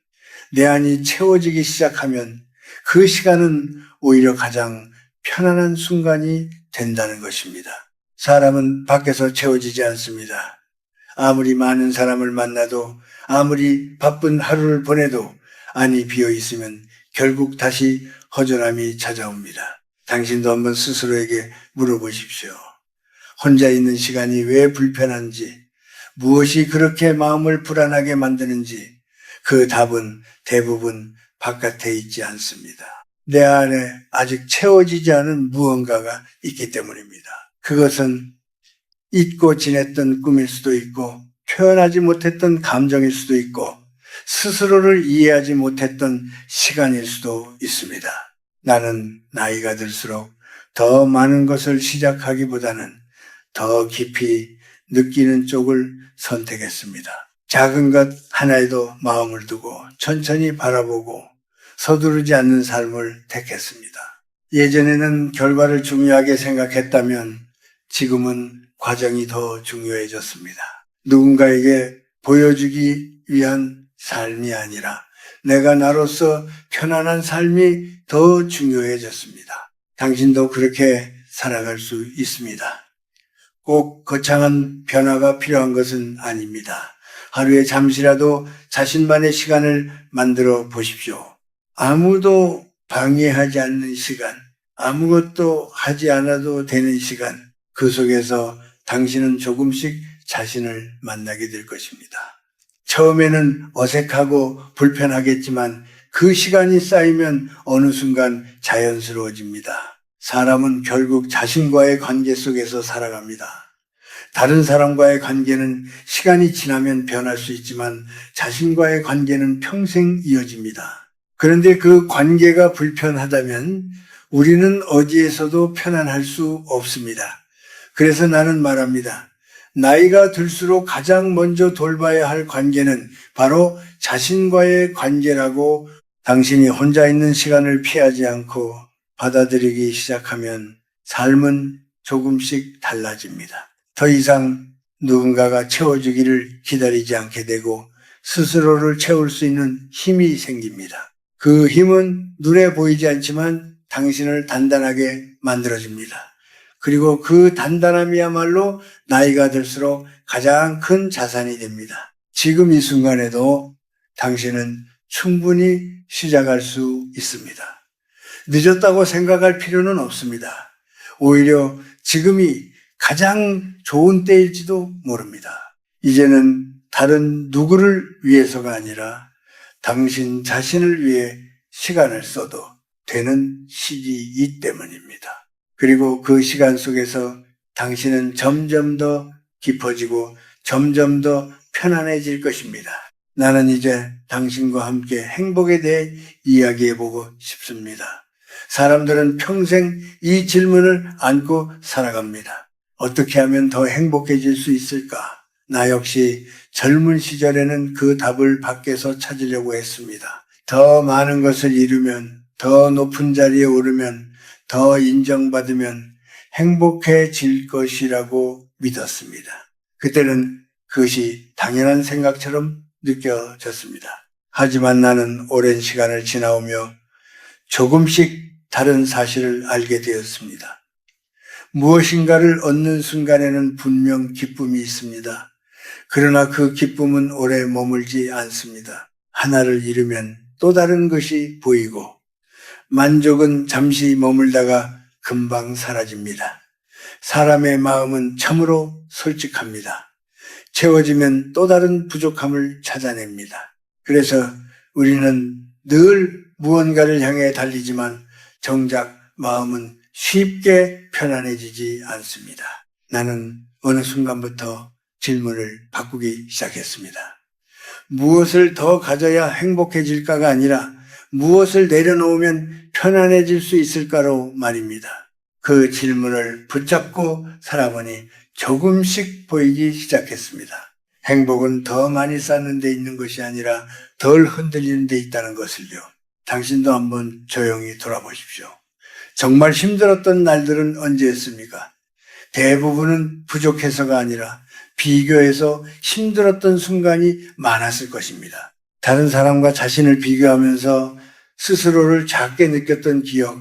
내 안이 채워지기 시작하면 그 시간은 오히려 가장 편안한 순간이 된다는 것입니다. 사람은 밖에서 채워지지 않습니다. 아무리 많은 사람을 만나도 아무리 바쁜 하루를 보내도 안이 비어 있으면 결국 다시 허전함이 찾아옵니다. 당신도 한번 스스로에게 물어보십시오. 혼자 있는 시간이 왜 불편한지, 무엇이 그렇게 마음을 불안하게 만드는지 그 답은 대부분 바깥에 있지 않습니다. 내 안에 아직 채워지지 않은 무언가가 있기 때문입니다. 그것은 잊고 지냈던 꿈일 수도 있고 표현하지 못했던 감정일 수도 있고 스스로를 이해하지 못했던 시간일 수도 있습니다. 나는 나이가 들수록 더 많은 것을 시작하기보다는 더 깊이 느끼는 쪽을 선택했습니다. 작은 것 하나에도 마음을 두고 천천히 바라보고 서두르지 않는 삶을 택했습니다. 예전에는 결과를 중요하게 생각했다면 지금은 과정이 더 중요해졌습니다. 누군가에게 보여주기 위한 삶이 아니라 내가 나로서 편안한 삶이 더 중요해졌습니다. 당신도 그렇게 살아갈 수 있습니다. 꼭 거창한 변화가 필요한 것은 아닙니다. 하루에 잠시라도 자신만의 시간을 만들어 보십시오. 아무도 방해하지 않는 시간, 아무것도 하지 않아도 되는 시간, 그 속에서 당신은 조금씩 자신을 만나게 될 것입니다. 처음에는 어색하고 불편하겠지만 그 시간이 쌓이면 어느 순간 자연스러워집니다. 사람은 결국 자신과의 관계 속에서 살아갑니다. 다른 사람과의 관계는 시간이 지나면 변할 수 있지만 자신과의 관계는 평생 이어집니다. 그런데 그 관계가 불편하다면 우리는 어디에서도 편안할 수 없습니다. 그래서 나는 말합니다. 나이가 들수록 가장 먼저 돌봐야 할 관계는 바로 자신과의 관계라고. 당신이 혼자 있는 시간을 피하지 않고 받아들이기 시작하면 삶은 조금씩 달라집니다. 더 이상 누군가가 채워주기를 기다리지 않게 되고 스스로를 채울 수 있는 힘이 생깁니다. 그 힘은 눈에 보이지 않지만 당신을 단단하게 만들어줍니다. 그리고 그 단단함이야말로 나이가 들수록 가장 큰 자산이 됩니다. 지금 이 순간에도 당신은 충분히 시작할 수 있습니다. 늦었다고 생각할 필요는 없습니다. 오히려 지금이 가장 좋은 때일지도 모릅니다. 이제는 다른 누구를 위해서가 아니라 당신 자신을 위해 시간을 써도 되는 시기이기 때문입니다. 그리고 그 시간 속에서 당신은 점점 더 깊어지고 점점 더 편안해질 것입니다. 나는 이제 당신과 함께 행복에 대해 이야기해보고 싶습니다. 사람들은 평생 이 질문을 안고 살아갑니다. 어떻게 하면 더 행복해질 수 있을까? 나 역시 젊은 시절에는 그 답을 밖에서 찾으려고 했습니다. 더 많은 것을 이루면, 더 높은 자리에 오르면, 더 인정받으면 행복해질 것이라고 믿었습니다. 그때는 그것이 당연한 생각처럼 느껴졌습니다. 하지만 나는 오랜 시간을 지나오며 조금씩 다른 사실을 알게 되었습니다. 무엇인가를 얻는 순간에는 분명 기쁨이 있습니다. 그러나 그 기쁨은 오래 머물지 않습니다. 하나를 잃으면 또 다른 것이 보이고 만족은 잠시 머물다가 금방 사라집니다. 사람의 마음은 참으로 솔직합니다. 채워지면 또 다른 부족함을 찾아냅니다. 그래서 우리는 늘 무언가를 향해 달리지만 정작 마음은 쉽게 편안해지지 않습니다. 나는 어느 순간부터 질문을 바꾸기 시작했습니다. 무엇을 더 가져야 행복해질까가 아니라 무엇을 내려놓으면 편안해질 수 있을까로 말입니다. 그 질문을 붙잡고 살아보니 조금씩 보이기 시작했습니다. 행복은 더 많이 쌓는 데 있는 것이 아니라 덜 흔들리는 데 있다는 것을요. 당신도 한번 조용히 돌아보십시오. 정말 힘들었던 날들은 언제였습니까? 대부분은 부족해서가 아니라 비교해서 힘들었던 순간이 많았을 것입니다. 다른 사람과 자신을 비교하면서 스스로를 작게 느꼈던 기억,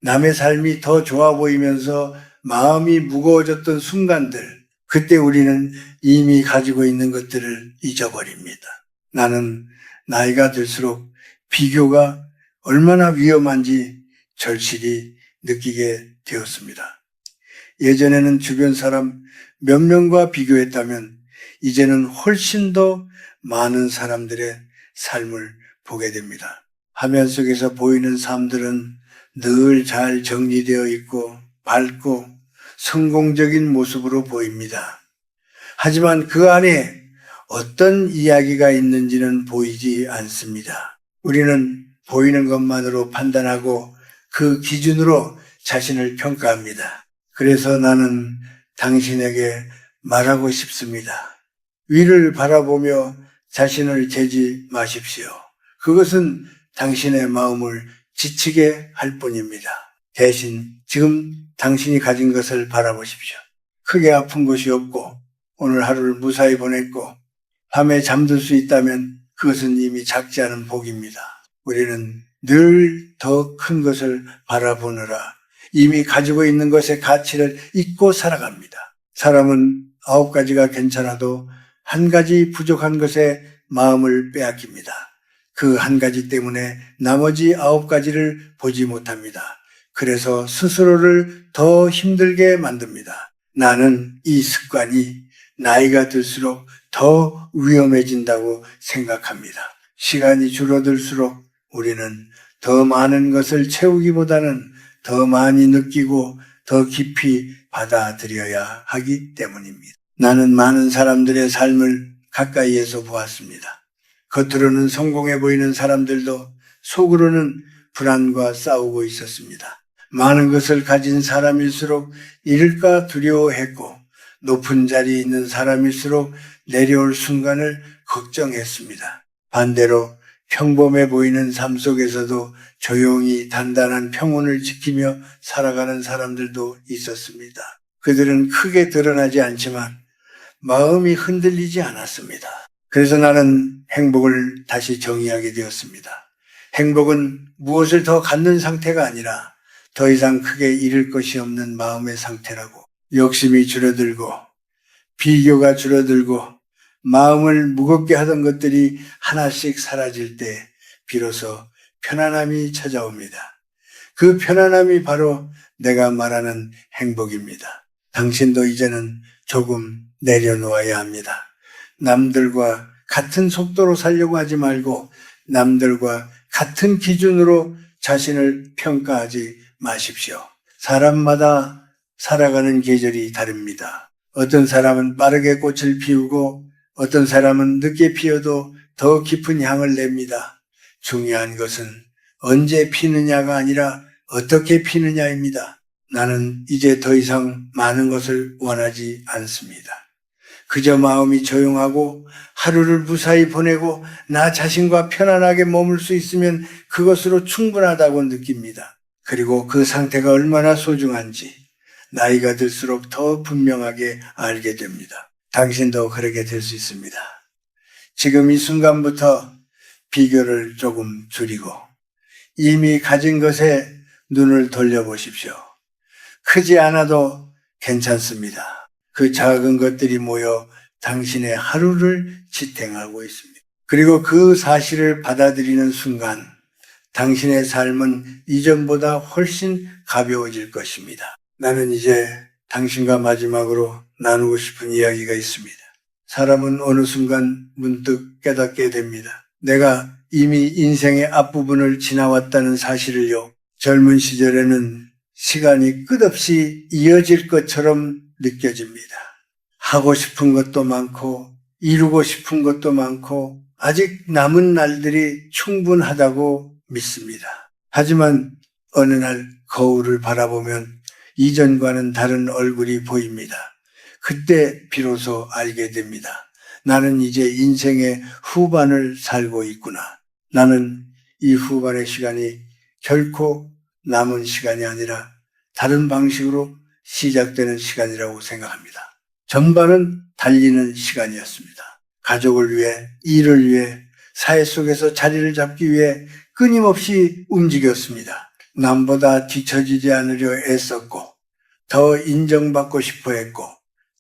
남의 삶이 더 좋아 보이면서 마음이 무거워졌던 순간들, 그때 우리는 이미 가지고 있는 것들을 잊어버립니다. 나는 나이가 들수록 비교가 얼마나 위험한지 절실히 느끼게 되었습니다. 예전에는 주변 사람 몇 명과 비교했다면 이제는 훨씬 더 많은 사람들의 삶을 보게 됩니다. 화면 속에서 보이는 삶들은 늘 잘 정리되어 있고 밝고 성공적인 모습으로 보입니다. 하지만 그 안에 어떤 이야기가 있는지는 보이지 않습니다. 우리는 보이는 것만으로 판단하고 그 기준으로 자신을 평가합니다. 그래서 나는 당신에게 말하고 싶습니다. 위를 바라보며 자신을 재지 마십시오. 그것은 당신의 마음을 지치게 할 뿐입니다. 대신 지금 당신이 가진 것을 바라보십시오. 크게 아픈 것이 없고 오늘 하루를 무사히 보냈고 밤에 잠들 수 있다면 그것은 이미 작지 않은 복입니다. 우리는 늘 더 큰 것을 바라보느라 이미 가지고 있는 것의 가치를 잊고 살아갑니다. 사람은 9가지가 괜찮아도 한 가지 부족한 것에 마음을 빼앗깁니다. 그 한 가지 때문에 나머지 9가지를 보지 못합니다. 그래서 스스로를 더 힘들게 만듭니다. 나는 이 습관이 나이가 들수록 더 위험해진다고 생각합니다. 시간이 줄어들수록 우리는 더 많은 것을 채우기보다는 더 많이 느끼고 더 깊이 받아들여야 하기 때문입니다. 나는 많은 사람들의 삶을 가까이에서 보았습니다. 겉으로는 성공해 보이는 사람들도 속으로는 불안과 싸우고 있었습니다. 많은 것을 가진 사람일수록 잃을까 두려워했고 높은 자리에 있는 사람일수록 내려올 순간을 걱정했습니다. 반대로 평범해 보이는 삶 속에서도 조용히 단단한 평온을 지키며 살아가는 사람들도 있었습니다. 그들은 크게 드러나지 않지만 마음이 흔들리지 않았습니다. 그래서 나는 행복을 다시 정의하게 되었습니다. 행복은 무엇을 더 갖는 상태가 아니라 더 이상 크게 잃을 것이 없는 마음의 상태라고. 욕심이 줄어들고 비교가 줄어들고 마음을 무겁게 하던 것들이 하나씩 사라질 때 비로소 편안함이 찾아옵니다. 그 편안함이 바로 내가 말하는 행복입니다. 당신도 이제는 조금 내려놓아야 합니다. 남들과 같은 속도로 살려고 하지 말고 남들과 같은 기준으로 자신을 평가하지 마십시오. 사람마다 살아가는 계절이 다릅니다. 어떤 사람은 빠르게 꽃을 피우고 어떤 사람은 늦게 피어도 더 깊은 향을 냅니다. 중요한 것은 언제 피느냐가 아니라 어떻게 피느냐입니다. 나는 이제 더 이상 많은 것을 원하지 않습니다. 그저 마음이 조용하고 하루를 무사히 보내고 나 자신과 편안하게 머물 수 있으면 그것으로 충분하다고 느낍니다. 그리고 그 상태가 얼마나 소중한지 나이가 들수록 더 분명하게 알게 됩니다. 당신도 그렇게 될 수 있습니다. 지금 이 순간부터 비교를 조금 줄이고 이미 가진 것에 눈을 돌려보십시오. 크지 않아도 괜찮습니다. 그 작은 것들이 모여 당신의 하루를 지탱하고 있습니다. 그리고 그 사실을 받아들이는 순간 당신의 삶은 이전보다 훨씬 가벼워질 것입니다. 나는 이제 당신과 마지막으로 나누고 싶은 이야기가 있습니다. 사람은 어느 순간 문득 깨닫게 됩니다. 내가 이미 인생의 앞부분을 지나왔다는 사실을요. 젊은 시절에는 시간이 끝없이 이어질 것처럼 느껴집니다. 하고 싶은 것도 많고 이루고 싶은 것도 많고 아직 남은 날들이 충분하다고 믿습니다. 하지만 어느 날 거울을 바라보면 이전과는 다른 얼굴이 보입니다. 그때 비로소 알게 됩니다. 나는 이제 인생의 후반을 살고 있구나. 나는 이 후반의 시간이 결코 남은 시간이 아니라 다른 방식으로 시작되는 시간이라고 생각합니다. 전반은 달리는 시간이었습니다. 가족을 위해, 일을 위해, 사회 속에서 자리를 잡기 위해 끊임없이 움직였습니다. 남보다 뒤처지지 않으려 애썼고, 더 인정받고 싶어 했고,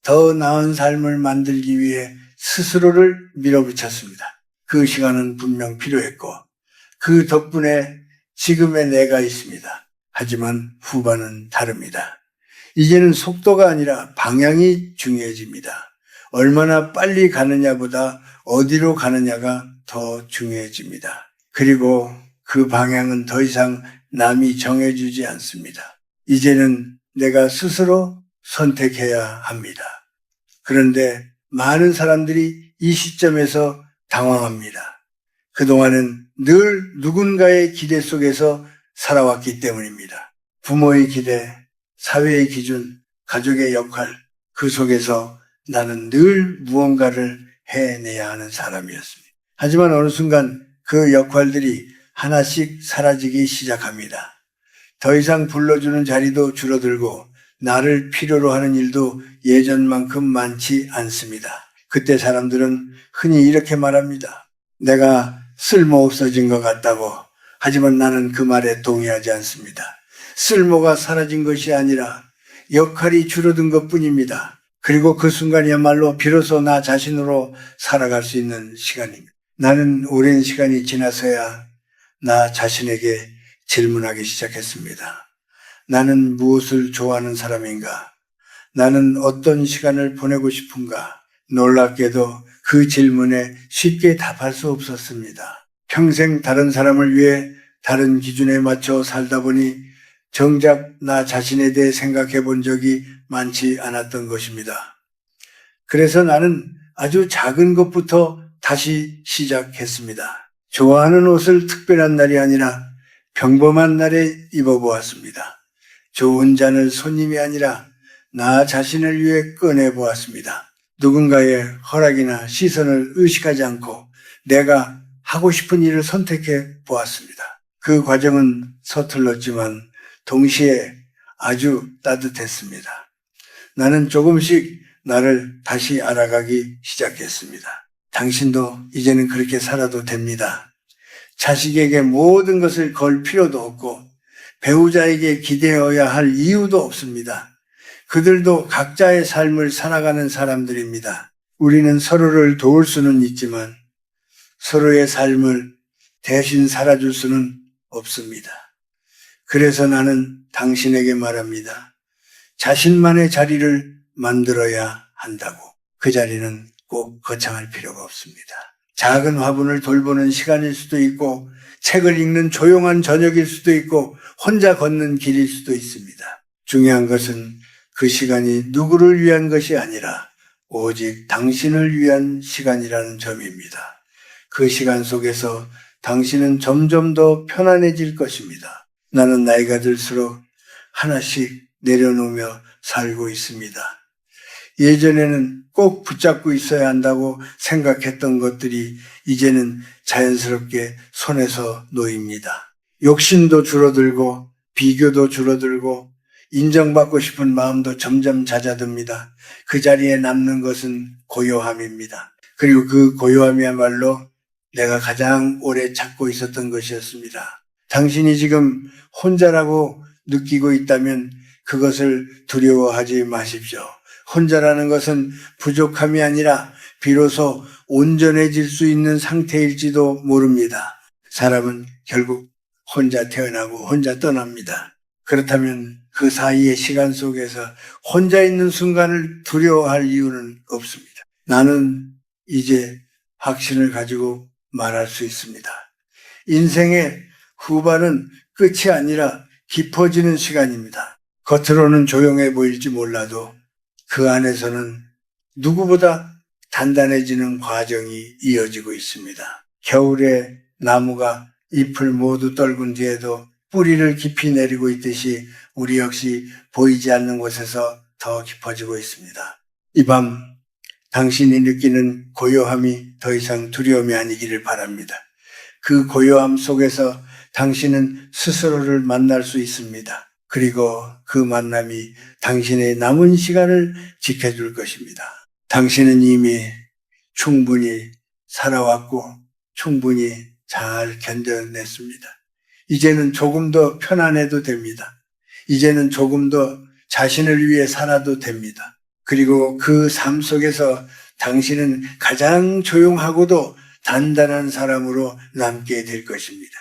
더 나은 삶을 만들기 위해 스스로를 밀어붙였습니다. 그 시간은 분명 필요했고, 그 덕분에 지금의 내가 있습니다. 하지만 후반은 다릅니다. 이제는 속도가 아니라 방향이 중요해집니다. 얼마나 빨리 가느냐보다 어디로 가느냐가 더 중요해집니다. 그리고 그 방향은 더 이상 남이 정해주지 않습니다. 이제는 내가 스스로 선택해야 합니다. 그런데 많은 사람들이 이 시점에서 당황합니다. 그동안은 늘 누군가의 기대 속에서 살아왔기 때문입니다. 부모의 기대, 사회의 기준, 가족의 역할, 그 속에서 나는 늘 무언가를 해내야 하는 사람이었습니다. 하지만 어느 순간 그 역할들이 하나씩 사라지기 시작합니다. 더 이상 불러주는 자리도 줄어들고 나를 필요로 하는 일도 예전만큼 많지 않습니다. 그때 사람들은 흔히 이렇게 말합니다. 내가 쓸모없어진 것 같다고. 하지만 나는 그 말에 동의하지 않습니다. 쓸모가 사라진 것이 아니라 역할이 줄어든 것뿐입니다. 그리고 그 순간이야말로 비로소 나 자신으로 살아갈 수 있는 시간입니다. 나는 오랜 시간이 지나서야 나 자신에게 질문하기 시작했습니다. 나는 무엇을 좋아하는 사람인가? 나는 어떤 시간을 보내고 싶은가? 놀랍게도 그 질문에 쉽게 답할 수 없었습니다. 평생 다른 사람을 위해 다른 기준에 맞춰 살다 보니 정작 나 자신에 대해 생각해 본 적이 많지 않았던 것입니다. 그래서 나는 아주 작은 것부터 다시 시작했습니다. 좋아하는 옷을 특별한 날이 아니라 평범한 날에 입어보았습니다. 좋은 잔을 손님이 아니라 나 자신을 위해 꺼내보았습니다. 누군가의 허락이나 시선을 의식하지 않고 내가 하고 싶은 일을 선택해 보았습니다. 그 과정은 서툴렀지만 동시에 아주 따뜻했습니다. 나는 조금씩 나를 다시 알아가기 시작했습니다. 당신도 이제는 그렇게 살아도 됩니다. 자식에게 모든 것을 걸 필요도 없고 배우자에게 기대어야 할 이유도 없습니다. 그들도 각자의 삶을 살아가는 사람들입니다. 우리는 서로를 도울 수는 있지만 서로의 삶을 대신 살아줄 수는 없습니다. 그래서 나는 당신에게 말합니다. 자신만의 자리를 만들어야 한다고. 그 자리는 꼭 거창할 필요가 없습니다. 작은 화분을 돌보는 시간일 수도 있고 책을 읽는 조용한 저녁일 수도 있고 혼자 걷는 길일 수도 있습니다. 중요한 것은 그 시간이 누구를 위한 것이 아니라 오직 당신을 위한 시간이라는 점입니다. 그 시간 속에서 당신은 점점 더 편안해질 것입니다. 나는 나이가 들수록 하나씩 내려놓으며 살고 있습니다. 예전에는 꼭 붙잡고 있어야 한다고 생각했던 것들이 이제는 자연스럽게 손에서 놓입니다. 욕심도 줄어들고 비교도 줄어들고 인정받고 싶은 마음도 점점 잦아듭니다. 그 자리에 남는 것은 고요함입니다. 그리고 그 고요함이야말로 내가 가장 오래 찾고 있었던 것이었습니다. 당신이 지금 혼자라고 느끼고 있다면 그것을 두려워하지 마십시오. 혼자라는 것은 부족함이 아니라 비로소 온전해질 수 있는 상태일지도 모릅니다. 사람은 결국 혼자 태어나고 혼자 떠납니다. 그렇다면 그 사이의 시간 속에서 혼자 있는 순간을 두려워할 이유는 없습니다. 나는 이제 확신을 가지고 말할 수 있습니다. 인생의 후반은 끝이 아니라 깊어지는 시간입니다. 겉으로는 조용해 보일지 몰라도 그 안에서는 누구보다 단단해지는 과정이 이어지고 있습니다. 겨울에 나무가 잎을 모두 떨군 뒤에도 뿌리를 깊이 내리고 있듯이 우리 역시 보이지 않는 곳에서 더 깊어지고 있습니다. 이 밤 당신이 느끼는 고요함이 더 이상 두려움이 아니기를 바랍니다. 그 고요함 속에서 당신은 스스로를 만날 수 있습니다. 그리고 그 만남이 당신의 남은 시간을 지켜줄 것입니다. 당신은 이미 충분히 살아왔고 충분히 잘 견뎌냈습니다. 이제는 조금 더 편안해도 됩니다. 이제는 조금 더 자신을 위해 살아도 됩니다. 그리고 그 삶 속에서 당신은 가장 조용하고도 단단한 사람으로 남게 될 것입니다.